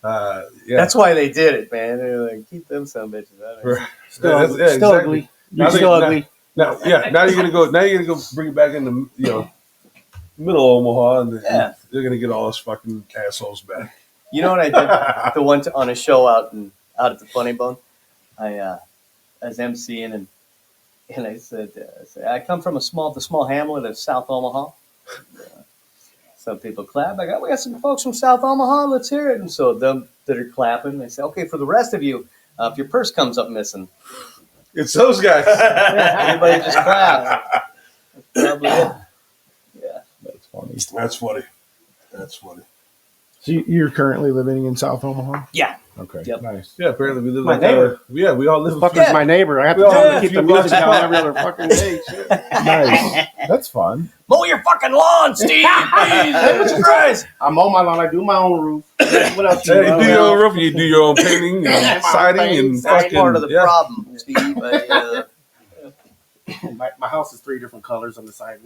yeah. That's why they did it, man. They're like, keep them some bitches out of here. Right. Still, Yeah, still exactly. ugly. Now You're they- still now- ugly. Now you're gonna go. Now you're gonna go bring it back into middle Omaha, and Yeah. they're gonna get all us fucking assholes back. You know what I did? The one on a show out at the Funny Bone, I was emceeing and I said, I come from the small hamlet of South Omaha. Some people clap. We got some folks from South Omaha. Let's hear it. And so them that are clapping, they say, okay, for the rest of you, if your purse comes up missing, It's those guys. everybody just clap. That's probably it. Yeah. That's funny. That's funny. So you're currently living in South Omaha? Yeah. Okay, Yep. nice. Yeah, apparently we live My like neighbor. Yeah, we all live. Fucker's Yeah. my neighbor. I have to We tell all him to have keep a the few music blocks down every other fucking day. Shit. Nice. That's fun. Mow your fucking lawn, Steve. Jesus Christ. I mow my lawn. I do my own roof. What else? Hey, you do your own Well, roof. You do your own painting and siding and That's fucking. part of the yeah. problem, Steve. my house is 3 different colors on the side.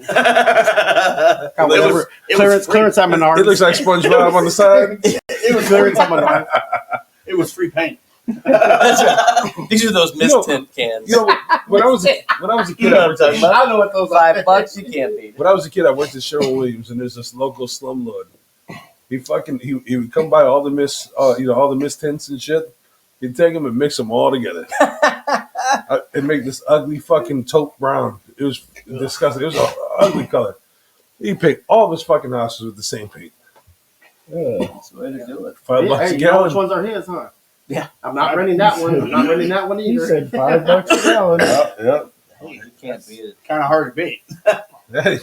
Clearance on Menards. It looks like SpongeBob on the side. It was Clearance on Menards. It was free paint. That's right. These are those mist tint cans. You know, when I was a kid, You know what I'm talking about? I know what those are. $5, you can't beat it. When I was a kid, I went to Sherwin Williams, and there's this local slumlord. He would come by all the all the mist tints and shit. He'd take them and mix them all together, and make this ugly fucking taupe brown. It was disgusting. It was an ugly color. He paint all of his fucking houses with the same paint. That's the way to do it. $5 Hey, a you know gallon. which ones are his, huh? Yeah. I'm not renting that one. I'm not renting that one He either. said $5 a gallon. Yeah, You can't beat it. Kind of hard to beat.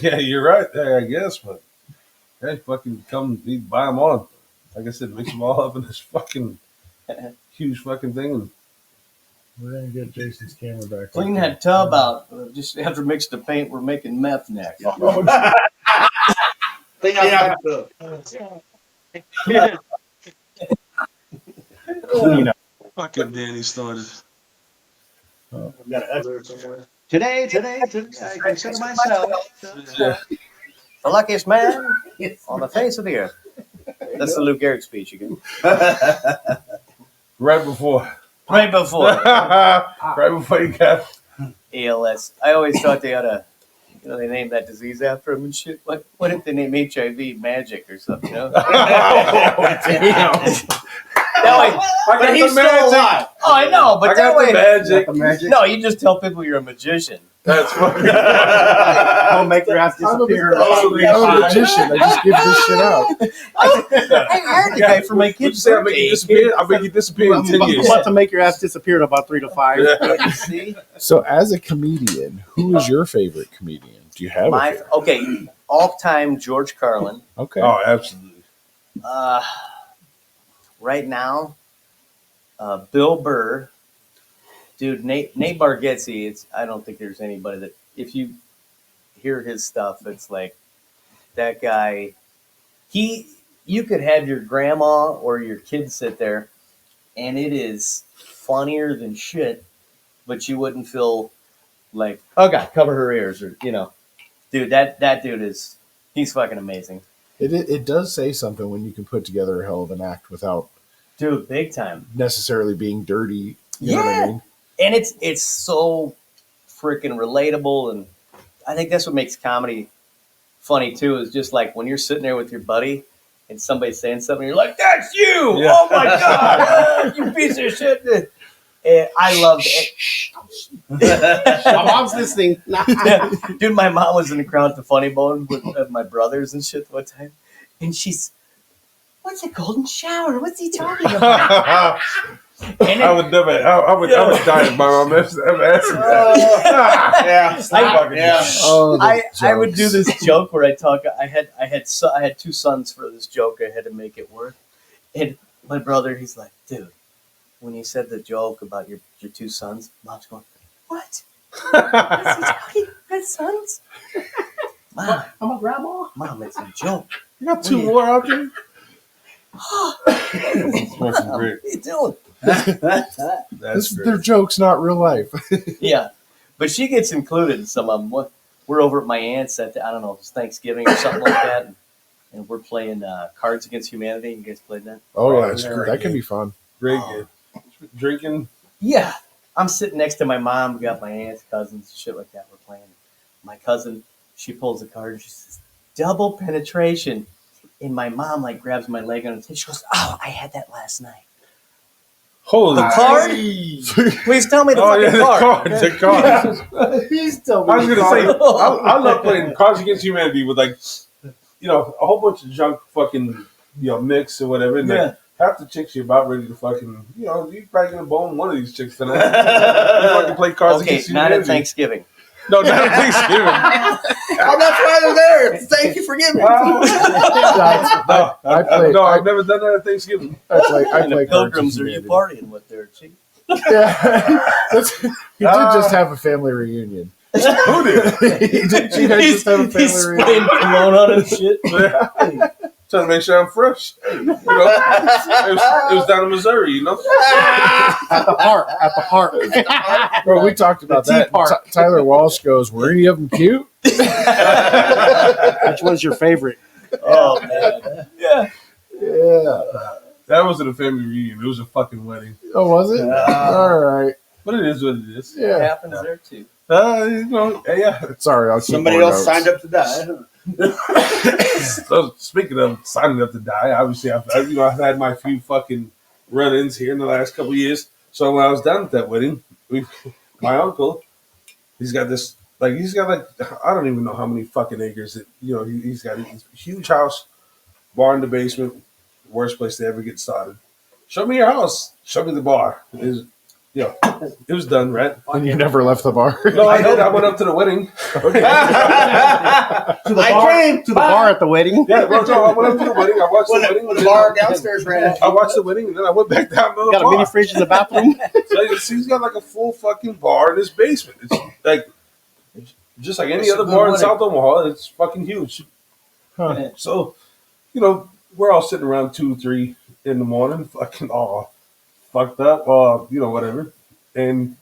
yeah, you're right. Hey, I guess, but hey, fucking come, buy them all. Like I said, mix them all up in this fucking huge fucking thing. And We're gonna get Jason's camera back. Clean that tub out. Just after mix the paint, we're making meth next. Clean out the Clean up. fucking Danny started. Today, I consider myself. the luckiest man on the face of the earth. That's the Lou Gehrig speech again. Right before. Right before Right before you got. ALS. I always thought they ought to, they named that disease after him and shit. What if they name HIV Magic or something? You know? That way, But he's still alive. oh, I know, but I that got way, the magic. The magic. no, you just tell people you're a magician. That's fucking. Don't make your ass disappear. I'm a magician. I just give this shit out. I hired a guy for my What'd you kid's say? I'll make you birthday. disappear. I'll make you disappear in 10 years. about to make your ass disappear in about 3 to 5. You see? So, as a comedian, who is your favorite comedian? Do you have a favorite? Okay, all-time George Carlin. Okay. Oh, absolutely. Right now, Bill Burr, dude, Nate Bargatze. I don't think there's anybody that if you hear his stuff, it's like that guy. You could have your grandma or your kids sit there, and it is funnier than shit, but you wouldn't feel like, oh God, cover her ears, or dude, that dude he's fucking amazing, It does say something when you can put together a hell of an act without dude, big time. necessarily being dirty. You know what I mean? And it's so freaking relatable, and I think that's what makes comedy funny too. Is just like when you're sitting there with your buddy and somebody's saying something, you're like, "That's you! Yeah. Oh my god, you piece of shit!" And I loved it. My mom's listening. Dude, my mom was in the crowd at the Funny Bone with my brothers and shit one time, and she's, "What's a golden shower? What's he talking about?" And I would never. I would die if my mom ever asked me that. Yeah. Oh, I would do this joke where I talk. I had 2 sons for this joke. I had to make it work, and my brother, he's like, "Dude, when you said the joke about your 2 sons," Mom's going, "What? What's he talking? My sons? Mom, I'm a grandma. Mom, it's a joke. You got 2 more out there. That's Smoke some great. What are you doing?" That's They're great. jokes, not real life. Yeah, but she gets included in some of them. We're over at my aunt's at I don't know, it's Thanksgiving or something like that, and we're playing Cards Against Humanity. You guys played that? Oh, yeah. that's great. That can be fun. Great game. Drinking. Yeah, I'm sitting next to my mom. We got my aunts, cousins, shit like that. We're playing. My cousin, she pulls a card and she says, "Double penetration." And my mom like grabs my leg on the table. She goes, "Oh, I had that last night." Holy The card? Please tell me the fucking card. The card. He's still. I was gonna say, I love playing Cards Against Humanity with like, a whole bunch of junk fucking, mix or whatever. And Yeah. half the chicks you're about ready to fucking, you're probably gonna bone one of these chicks tonight. You fucking play Cards Okay, Against not Humanity. at Thanksgiving. No, not at Thanksgiving. Oh, that's why they're there. Thank you for giving me. I've never done that at Thanksgiving. I play And the Cards Pilgrims Against are you Humanity. partying with there, chick? Yeah. He did just have a family reunion. Who did? You guys just have a family He's reunion. spraying cologne on his shit. Trying to make sure I'm fresh. It was down in Missouri, At the park. Bro, we talked about The tea that. park. Tyler Walsh goes, "Were any of them cute?" Which one's your favorite? Oh man. Yeah. Yeah. That wasn't a family reunion. It was a fucking wedding. Oh, was it? All right. But it is what it is. It Yeah. happens there too. Yeah. Sorry, I'll keep Somebody more else notes. signed up to die. So speaking of signing up to die, obviously I've had my few fucking run-ins here in the last couple of years. So when I was down at that wedding, my uncle, he's got I don't even know how many fucking acres. He's got a huge house, bar in the basement, worst place to ever get started. Show me your house. Show me the bar. It was done, right? And you never left the bar. No, I did. I went up to the wedding. To the bar at the wedding. Yeah, bro, no, I went up to the wedding. I watched the wedding. The bar downstairs ran. I watched the wedding, and then I went back down to the Got a bar. mini fridge in the bathroom. So he's got like a full fucking bar in his basement. It's like just like any It's a other good bar in wedding. South Omaha. It's fucking huge. Huh. So, we're all sitting around 2, 3 in the morning, fucking all fucked up, whatever. And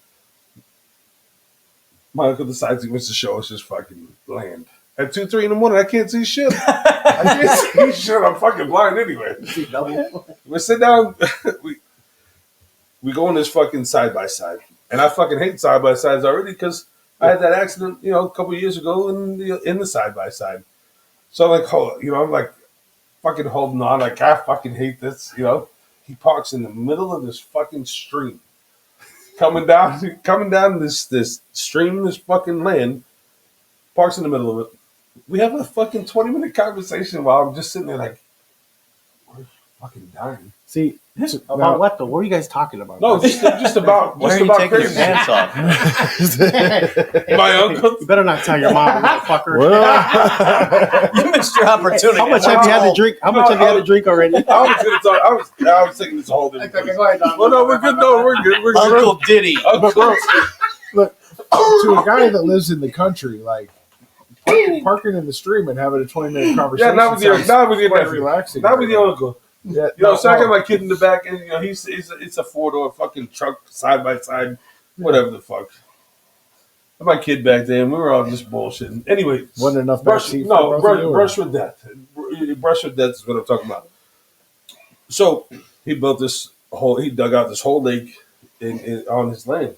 my uncle decides he wants to show us his fucking land. at 2, 3 in the morning. I can't see shit. I can't see shit. I'm fucking blind anyway. We sit down. we go on this fucking side by side, and I fucking hate side by sides already because I had that accident, a couple of years ago in the side by side. So I'm like fucking holding on, like I fucking hate this, He parks in the middle of this fucking stream, coming down this stream, this fucking land. Parks in the middle of it. We have a fucking 20-minute conversation while I'm just sitting there like, we're fucking dying. See, about what though? What are you guys talking about? No, just about. Why are you taking your pants off? My uncle. You better not tell your mom, motherfucker. You missed your opportunity. How much have you had to drink? How much have you had to drink already? I was thinking this whole different thing. Well, no, we're good. No, we're good. We're good. Uncle Diddy. But bro, look, to a guy that lives in the country, like parking in the stream and having a 20-minute conversation. Yeah, not with your quite nephew. relaxing. Not with your uncle. Yeah, So I got my kid in the back, and it's a 4-door fucking truck side by side, whatever the fuck. My kid back there, and we were all just bullshitting. Anyway, wasn't enough brush with death. Brush with death is what I'm talking about. So he built he dug out this whole lake on his land.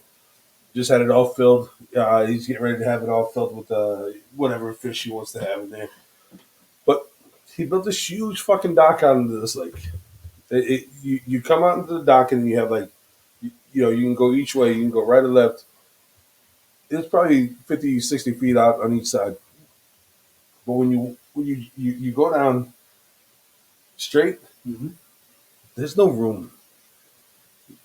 Just had it all filled. He's getting ready to have it all filled with whatever fish he wants to have in there. But he built this huge fucking dock out into this lake. You come out into the dock and you have you can go each way. You can go right or left. It's probably 50, 60 feet out on each side. But when you go down straight, there's no room.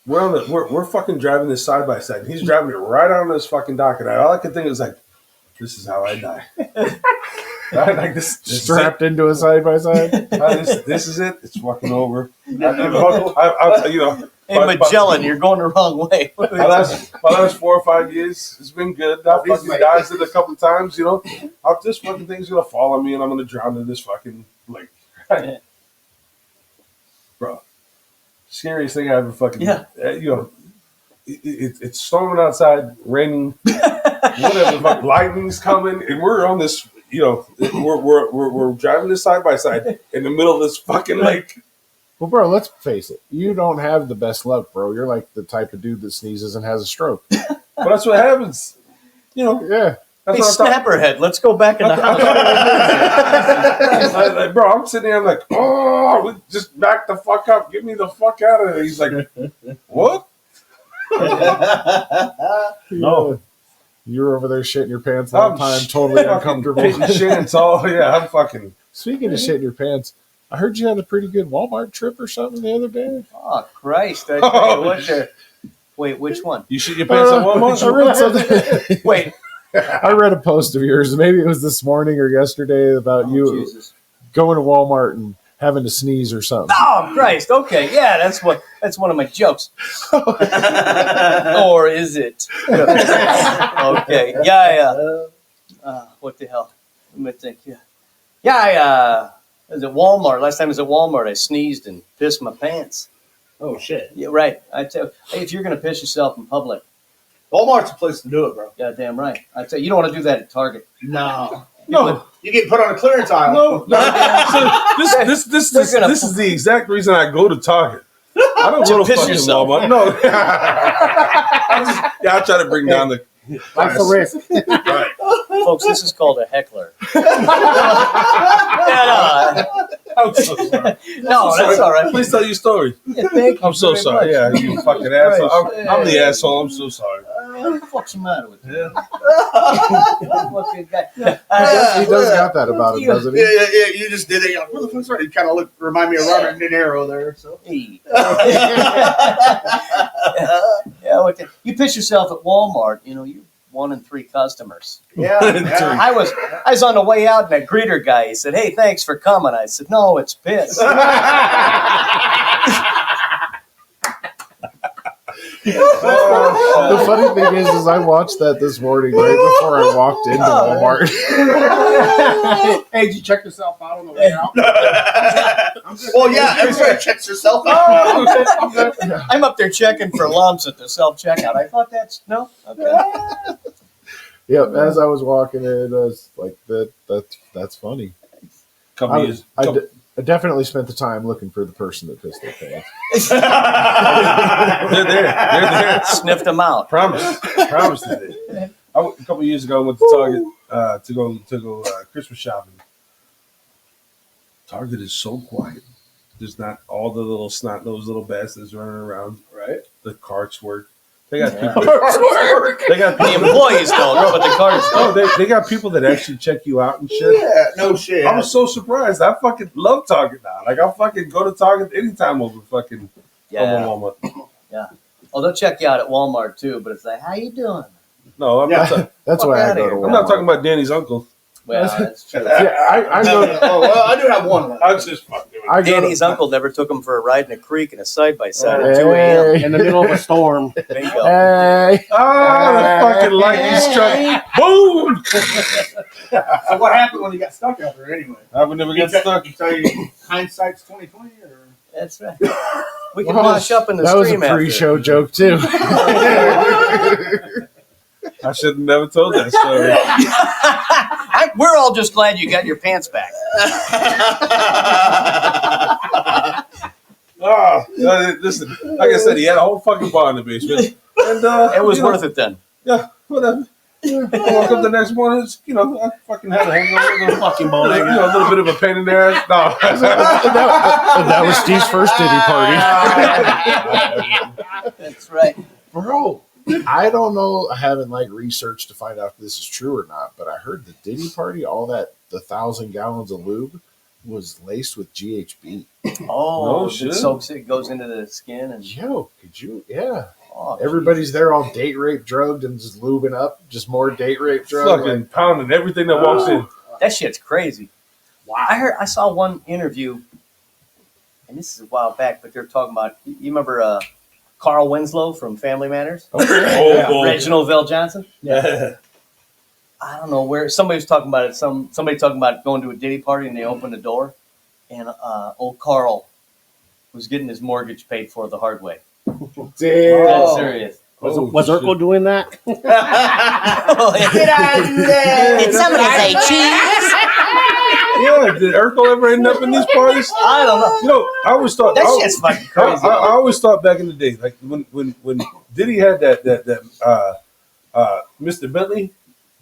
We're fucking driving this side by side. He's driving it right on this fucking dock, and all I could think is like, this is how I die. Right? Like this strapped into a side by side. This is it. It's fucking over. Hey, Magellan, you're going the wrong way. My last 4 or 5 years, it's been good. I've fucking dived it a couple of times, This fucking thing's gonna fall on me, and I'm gonna drown in this fucking lake. Bro, scariest thing I ever fucking. Yeah. It's storming outside, raining, whatever. Lightning's coming, and we're on this. We're driving this side by side in the middle of this fucking lake. Well, bro, let's face it. You don't have the best luck, bro. You're like the type of dude that sneezes and has a stroke. But that's what happens. Yeah. Hey, Snapperhead, let's go back in the house. Bro, I'm sitting there, I'm like, just back the fuck up. Get me the fuck out of there. He's like, what? No. You're over there shitting your pants all the time, totally uncomfortable. I'm fucking. Speaking of shitting your pants, I heard you had a pretty good Walmart trip or something the other day. Oh, Christ. I tell you what there. Wait, which one? You shit your pants at Walmart? I read something. Wait. I read a post of yours. Maybe it was this morning or yesterday about you going to Walmart and having to sneeze or something. Oh, Christ. Okay. Yeah, that's one of my jokes. Or is it? Okay. Yeah. What the hell? Let me think. Yeah. I was at Walmart. Last time I was at Walmart, I sneezed and pissed my pants. Oh, shit. Yeah, right. I tell you, hey, if you're going to piss yourself in public, Walmart's a place to do it, bro. yeah, damn right. I tell you, you don't want to do that at Target. No. No. You get put on a clearance aisle. No. This is the exact reason I go to Target. I don't go to piss fucking yourself. Walmart. No. I try to bring down the. That's the risk. Right. Folks, this is called a heckler. Yeah, I'm so sorry. no, that's all right. Please tell your story. Yeah, thank you I'm so very sorry. much. Yeah, you fucking asshole. I'm the asshole. I'm so sorry. What the fuck's the matter with you? Yeah. Fucking guy. He does got that about him, doesn't he? Yeah. You just did it. You're like, what the fuck's right? You kind of remind me of Robert De Niro there. So. Hey. Yeah, you piss yourself at Walmart, you're 1 in 3 customers. Yeah. I was on the way out, and a greeter guy, he said, "Hey, thanks for coming." I said, "No, it's piss." The funny thing is I watched that this morning right before I walked into Walmart. Hey, did you check yourself out on the way out? Well, yeah, everybody checks herself out. I'm good. I'm up there checking for lumps at the self-checkout. I thought that's, no? Okay. Yep. As I was walking in, I was like, that's funny. Couple years. I definitely spent the time looking for the person that pissed their pants. They're there. They're there. Sniffed them out. Promise they did. A couple years ago, I went to Target to go Christmas shopping. Target is so quiet. There's not all the little snot-nosed little bastards running around. Right. The carts work. They got people. They got the employees don't, but the cards Oh, don't. they got people that actually check you out and shit. Yeah, no shit. I was so surprised. I fucking love Target now. Like I fucking go to Target anytime over fucking Yeah. Walmart. Oh, they'll check you out at Walmart too, but it's like, how you doing? No, I'm not. That's Fuck why I outta go here. to Walmart. I'm not talking about Danny's uncle. Well, that's true. Yeah, I No, go. oh, well, I do have one left. I was just fucking. I go Danny's uncle never took him for a ride in a creek in a side-by-side at Hey. 2 a.m. In the middle of a storm. Bingo. Hey. The fucking lightning struck. Boom! So what happened when you got stuck out there anyway? I would never get stuck. You tell you hindsight's 20/20 or That's right. We can Well, wash up in the that was a stream after. pre-show joke too. I should have never told that story. We're all just glad you got your pants back. Listen, like I said, he had a whole fucking bar in the basement. And It was worth it then. Yeah, whatever. I woke up the next morning, I fucking had a hangover. Fucking A little bit of a pain in the ass. No. that was Steve's first Diddy party. That's right. Bro, I don't know. I haven't researched to find out if this is true or not, but I heard the Diddy party, all that, the 1,000 gallons of lube was laced with GHB. Oh, No shit. it soaks it, goes into the skin, and Yo, could you? Yeah. oh, Everybody's there all date rape drugged and just lubing up, just more date rape drugged. Fucking pounding everything that walks in. that shit's crazy. Wow. I saw one interview, and this is a while back, but they're talking about. You remember Carl Winslow from Family Matters? Oh, boy. Reginald Vell Johnson. Yeah. I don't know where somebody was talking about it. Somebody talking about going to a Diddy party and they opened the door, and old Carl was getting his mortgage paid for the hard way. Damn. That's serious. Was Urkel doing that? Get out of there! Did somebody say cheese? Yeah, did Urkel ever end up in these parties? I don't know. I always thought That shit's fucking crazy. I always thought back in the day, like when Diddy had that Mr. Bentley,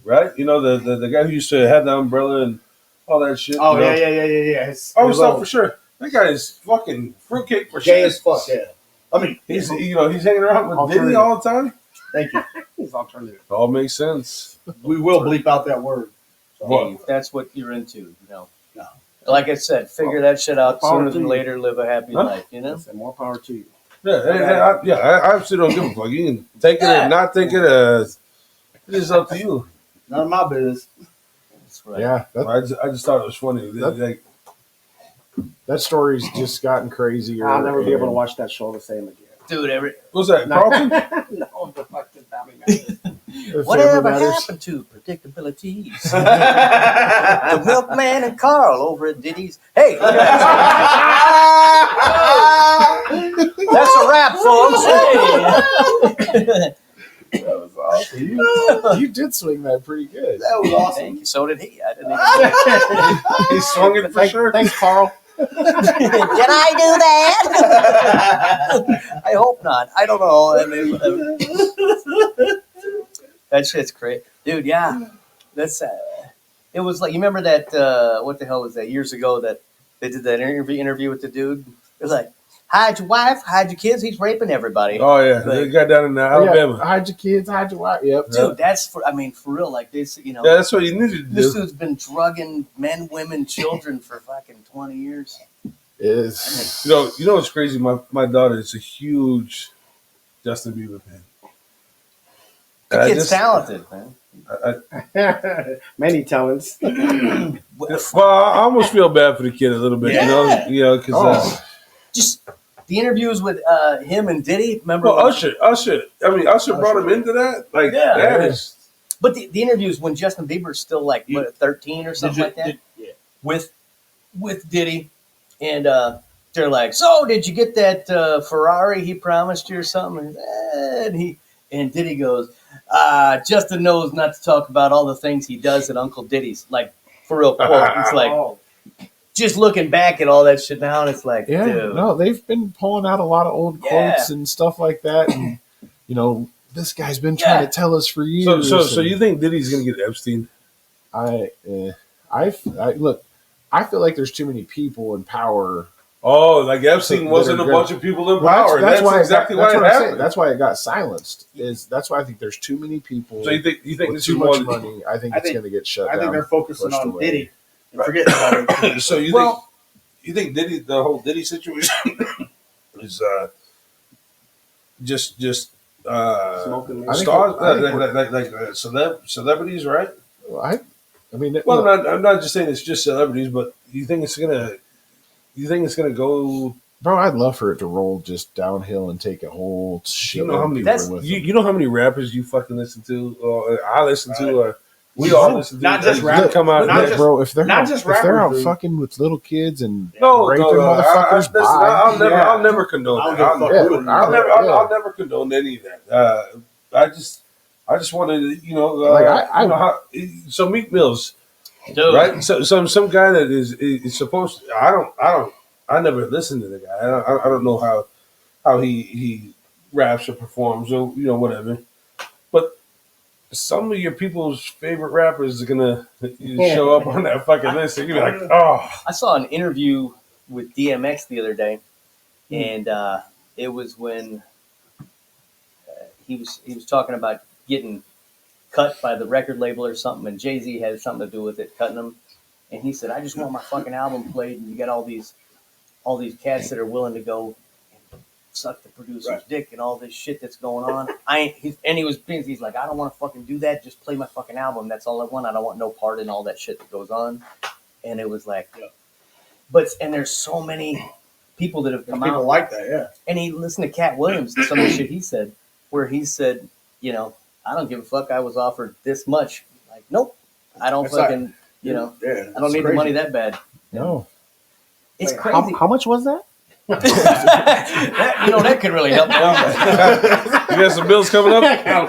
right? The guy who used to have the umbrella and all that shit. oh you know? yeah. I always thought for sure that guy is fucking fruitcake for Gay shit. as fuck. Yeah. I mean, He's hanging around with Diddy Alternative. all the time. thank you. He's alternative. It all makes sense. We will bleep out that word. What? If that's what you're into, No. Like I said, figure that shit out Power sooner to than you. later. Live a happy Huh? life, I said, more power to you. I absolutely don't give a fuck. You can take it or not take it. It's up to you. None of my business. That's right. Yeah, I just thought it was funny. Like, that story's just gotten crazier. I'll never be able to and- watch that show the same again. Dude, what's that, Carlton? No, the fucking Family Matters. If whatever it matters. happened to predictabilities? The milkman and Carl over at Diddy's. Hey, that's a wrap, folks. Hey. That was awesome. You did swing that pretty good. That was awesome. Thank you. So did he. I didn't even. He swung it for sure. Thanks, Carl. Did I do that? I hope not. I don't know. I mean, whatever. That shit's crazy, dude. Yeah, that's. It was like, you remember that? What the hell was that? Years ago, that they did that interview with the dude. It was like, hide your wife, hide your kids. He's raping everybody. Oh yeah, they got down in Alabama. Yeah, hide your kids, hide your wife. Yep. Dude, that's for real. Like this, Yeah, that's what you needed to This do. dude's been drugging men, women, children for fucking 20 years. Is You know what's crazy? My daughter is a huge Justin Bieber fan. The And kid's talented, man. Many talents. Well, I almost feel bad for the kid a little bit, because Just the interviews with him and Diddy. Remember? well, Usher. I mean, Usher brought him into that. Like, Yeah. that is. But the interviews when Justin Bieber's still like 13 or something like that, with Diddy, and they're like, "So did you get that Ferrari he promised you or something?" And Diddy goes, Justin knows not to talk about all the things he does at Uncle Diddy's. Like, for real quote. It's like, just looking back at all that shit now, and it's like, dude. No, they've been pulling out a lot of old quotes and stuff like that. And, this guy's been trying to tell us for years. So you think Diddy's going to get Epstein? I look, I feel like there's too many people in power. Oh, like Epstein wasn't a bunch of people in power. That's why it happened. That's why it got silenced. That's why I think there's too many people. So you think with too much money? I think it's going to get shut down. I think they're focusing on away. Diddy and forgetting about it. So you think Diddy, the whole Diddy situation is just Smoking. stars like celebrities, right? I mean, well, I'm not just saying it's just celebrities, but you think it's gonna go? Bro, I'd love for it to roll just downhill and take a whole shit. You know how many you know how many rappers you fucking listen to, or I listen to, or we all listen to. Not just rappers. Come out, bro. If they're out fucking with little kids and raping motherfuckers, I'll never condone that. I'll never condone any of that. I just wanted to, so Meek Mill's, Dude. right? So some guy that is supposed to, I never listened to the guy. I don't know how he raps or performs or whatever. But some of your people's favorite rappers are gonna show up on that fucking list, and you're like, oh. I saw an interview with DMX the other day, and it was when he was talking about getting cut by the record label or something, and Jay-Z had something to do with it, cutting him. And he said, I just want my fucking album played, and you got all these cats that are willing to go and suck the producer's dick and all this shit that's going on. He's like, I don't want to fucking do that. Just play my fucking album. That's all I want. I don't want no part in all that shit that goes on. And it was like, and there's so many people that have come out. People like that, yeah. And he listened to Cat Williams, some of the shit he said, where he said, I don't give a fuck. I was offered this much. Like, nope. I don't fucking, I don't need the money that bad. No. It's crazy. How much was that? That could really help me out. You got some bills coming up?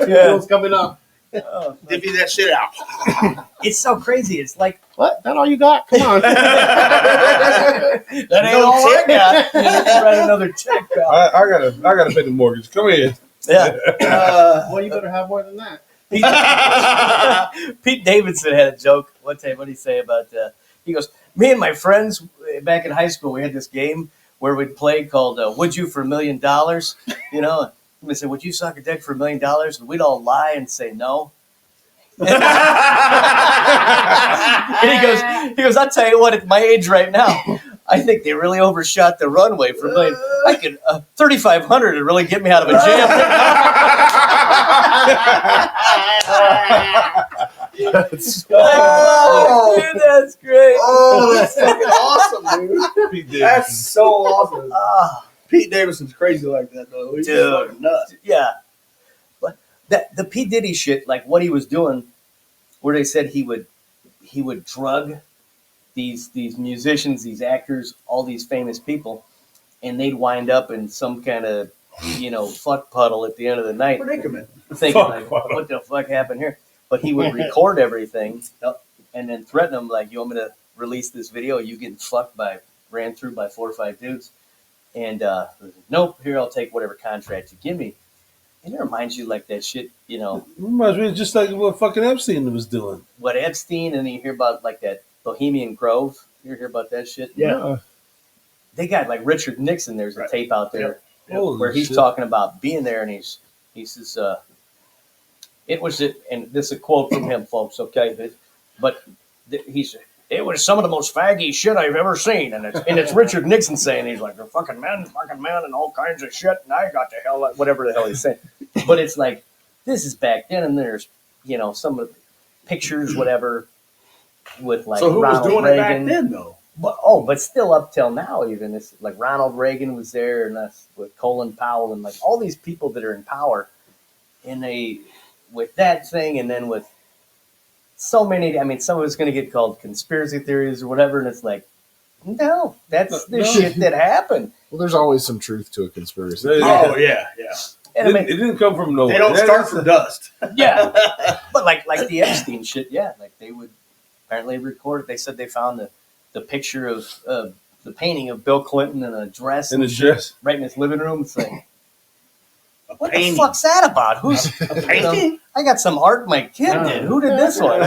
Bills coming up. Divvy that shit out. It's so crazy. It's like, What? That all you got? Come on. that ain't all I got. Write another check, pal. I gotta pay the mortgage. Come here. Yeah. Well, you better have more than that. Pete Davidson had a joke one time. What did he say about? He goes, "Me and my friends back in high school, we had this game where we'd play called "Would You for $1 Million?" And we said, "Would you suck a dick for $1 million?" And we'd all lie and say no. And he goes, I'll tell you what, at my age right now, I think they really overshot the runway for $1 million. I could 3,500 would really get me out of a jam. That's dude, that's great. Oh, that's fucking awesome, dude. Pete That's so awesome. Pete Davidson's crazy like that, though. He's just fucking nuts. Yeah. But the P. Diddy shit, like what he was doing, where they said he would drug these musicians, these actors, all these famous people, and they'd wind up in some kind of, fuck puddle at the end of the night. Predicament. Thinking, like, what the fuck happened here? But he would record everything and then threaten them, like, you want me to release this video? You getting ran through by 4 or 5 dudes. And nope, here, I'll take whatever contract you give me. And it reminds you like that shit, Reminds me just like what fucking Epstein was doing. what Epstein, and then you hear about like that Bohemian Grove. You hear about that shit? Yeah. They got like Richard Nixon. There's a tape out there Holy where he's shit. talking about being there, and he says, it was, and this is a quote from him, folks, okay? But he said, it was some of the most faggy shit I've ever seen. And it's Richard Nixon saying, he's like, they're fucking men, and all kinds of shit, and I got the hell, whatever the hell he's saying. But it's like, this is back then, and there's, some of the pictures, whatever, with like So who Ronald was doing Reagan. it back then, though? But still up till now, even it's like Ronald Reagan was there, and that's with Colin Powell, and like all these people that are in power, and they with that thing, and then with so many. I mean, some of it's going to get called conspiracy theories or whatever, and it's like, no, that's the shit that happened. Well, there's always some truth to a conspiracy. Oh, yeah. And It didn't come from nowhere. They don't start from dust. yeah, but like the Epstein shit, yeah. Like they would apparently record it. They said they found the picture of the painting of Bill Clinton in a dress in the dress. right in his living room. It's like, what painting. the fuck's that about? Who's A painting? I got some art my kid did. Who did this one?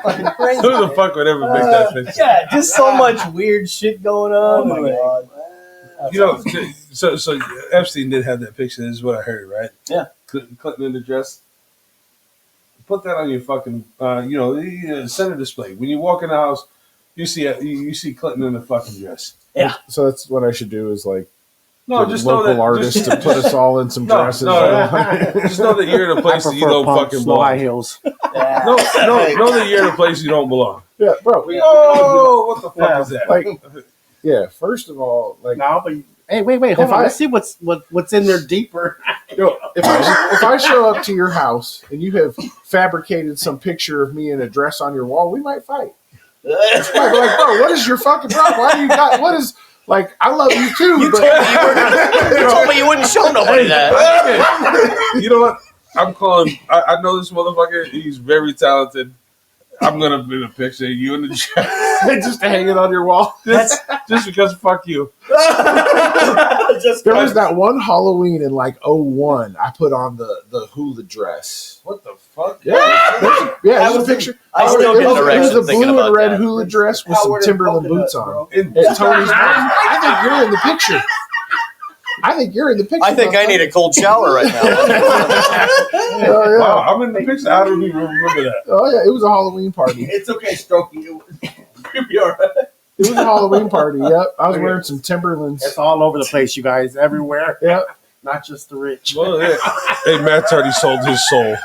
Fucking crazy. Who the fuck would ever make that picture? Yeah, just so much weird shit going on. Oh my God. You know, so Epstein did have that picture. This is what I heard, right? Yeah. Clinton in the dress. Put that on your fucking, center display. When you walk in the house, you see Clinton in the fucking dress. Yeah. So that's what I should do is like No, get just know local that artists to put us all in some No, dresses. just know that you're in a place that you don't fucking high belong. heels. Yeah. No, know that you're in a place you don't belong. Yeah, bro. Oh, what the fuck is that? Like, yeah. First of all, like, No, but hey, wait, hold If on. I- Let's see what's in there deeper. yo, if I show up to your house and you have fabricated some picture of me in a dress on your wall, we might fight. Like, bro, what is your fucking problem? Why do you got? What is like? I love you too, You but told me you wouldn't show nobody that. You know what? I'm calling. I know this motherfucker. He's very talented. I'm gonna put a picture of you in the dress just to hang it on your wall. just because. Fuck you. There was that one Halloween in like 01. I put on the hula dress. What the fuck? Yeah, yeah. It was a picture. I still get It was erection a thinking blue about and red that. hula dress with some Timberland boots on. In- At Tony's mom. I think you're in the picture. I think you're in the picture. I think I need a cold shower right now. Oh yeah. Wow, I'm in the picture. I don't even remember that. Oh yeah. It was a Halloween party. It's okay, Strokey. You'll be all right. It was a Halloween party. Yep. I was wearing some Timberlands. It's all over the place, you guys, everywhere. Yep. Not just the rich. Well, yeah. Hey, Matt's already sold his soul.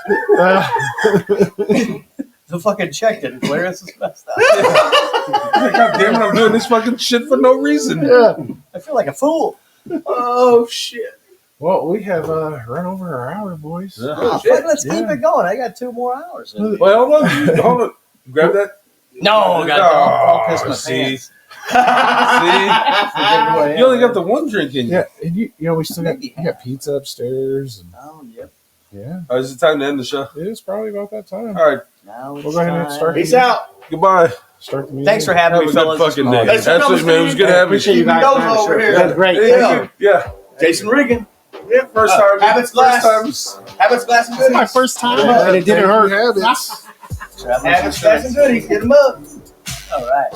The fucking check didn't clear. This is messed up. God damn it, I'm doing this fucking shit for no reason. Yeah. I feel like a fool. Oh, shit. Well, we have run over our hour, boys. Oh, fuck, let's keep it going. I got 2 more hours. Wait, hold on. Grab that. No, don't piss my see? pants. See? You only got the one drink in you. Yeah, and you know we still got pizza upstairs. And, Oh, yep. yeah, All right, is it time to end the show? it is probably about that time. All right, Now it's We'll go ahead and time. start. Peace out. goodbye. Start the music. Thanks for having Have me, a good fellas. fucking day. Thanks for Absolutely, coming, man. It was good having Appreciate you. you guys. Those man. over here. That's great. Yeah. Thank you. Yeah. Jason Regan. Yeah, first time. Habits glass. First times. Habits, glass, and This is my goodies. first time, and it didn't hurt. Habits. Habits, glass, and goodies. Get them up. All right.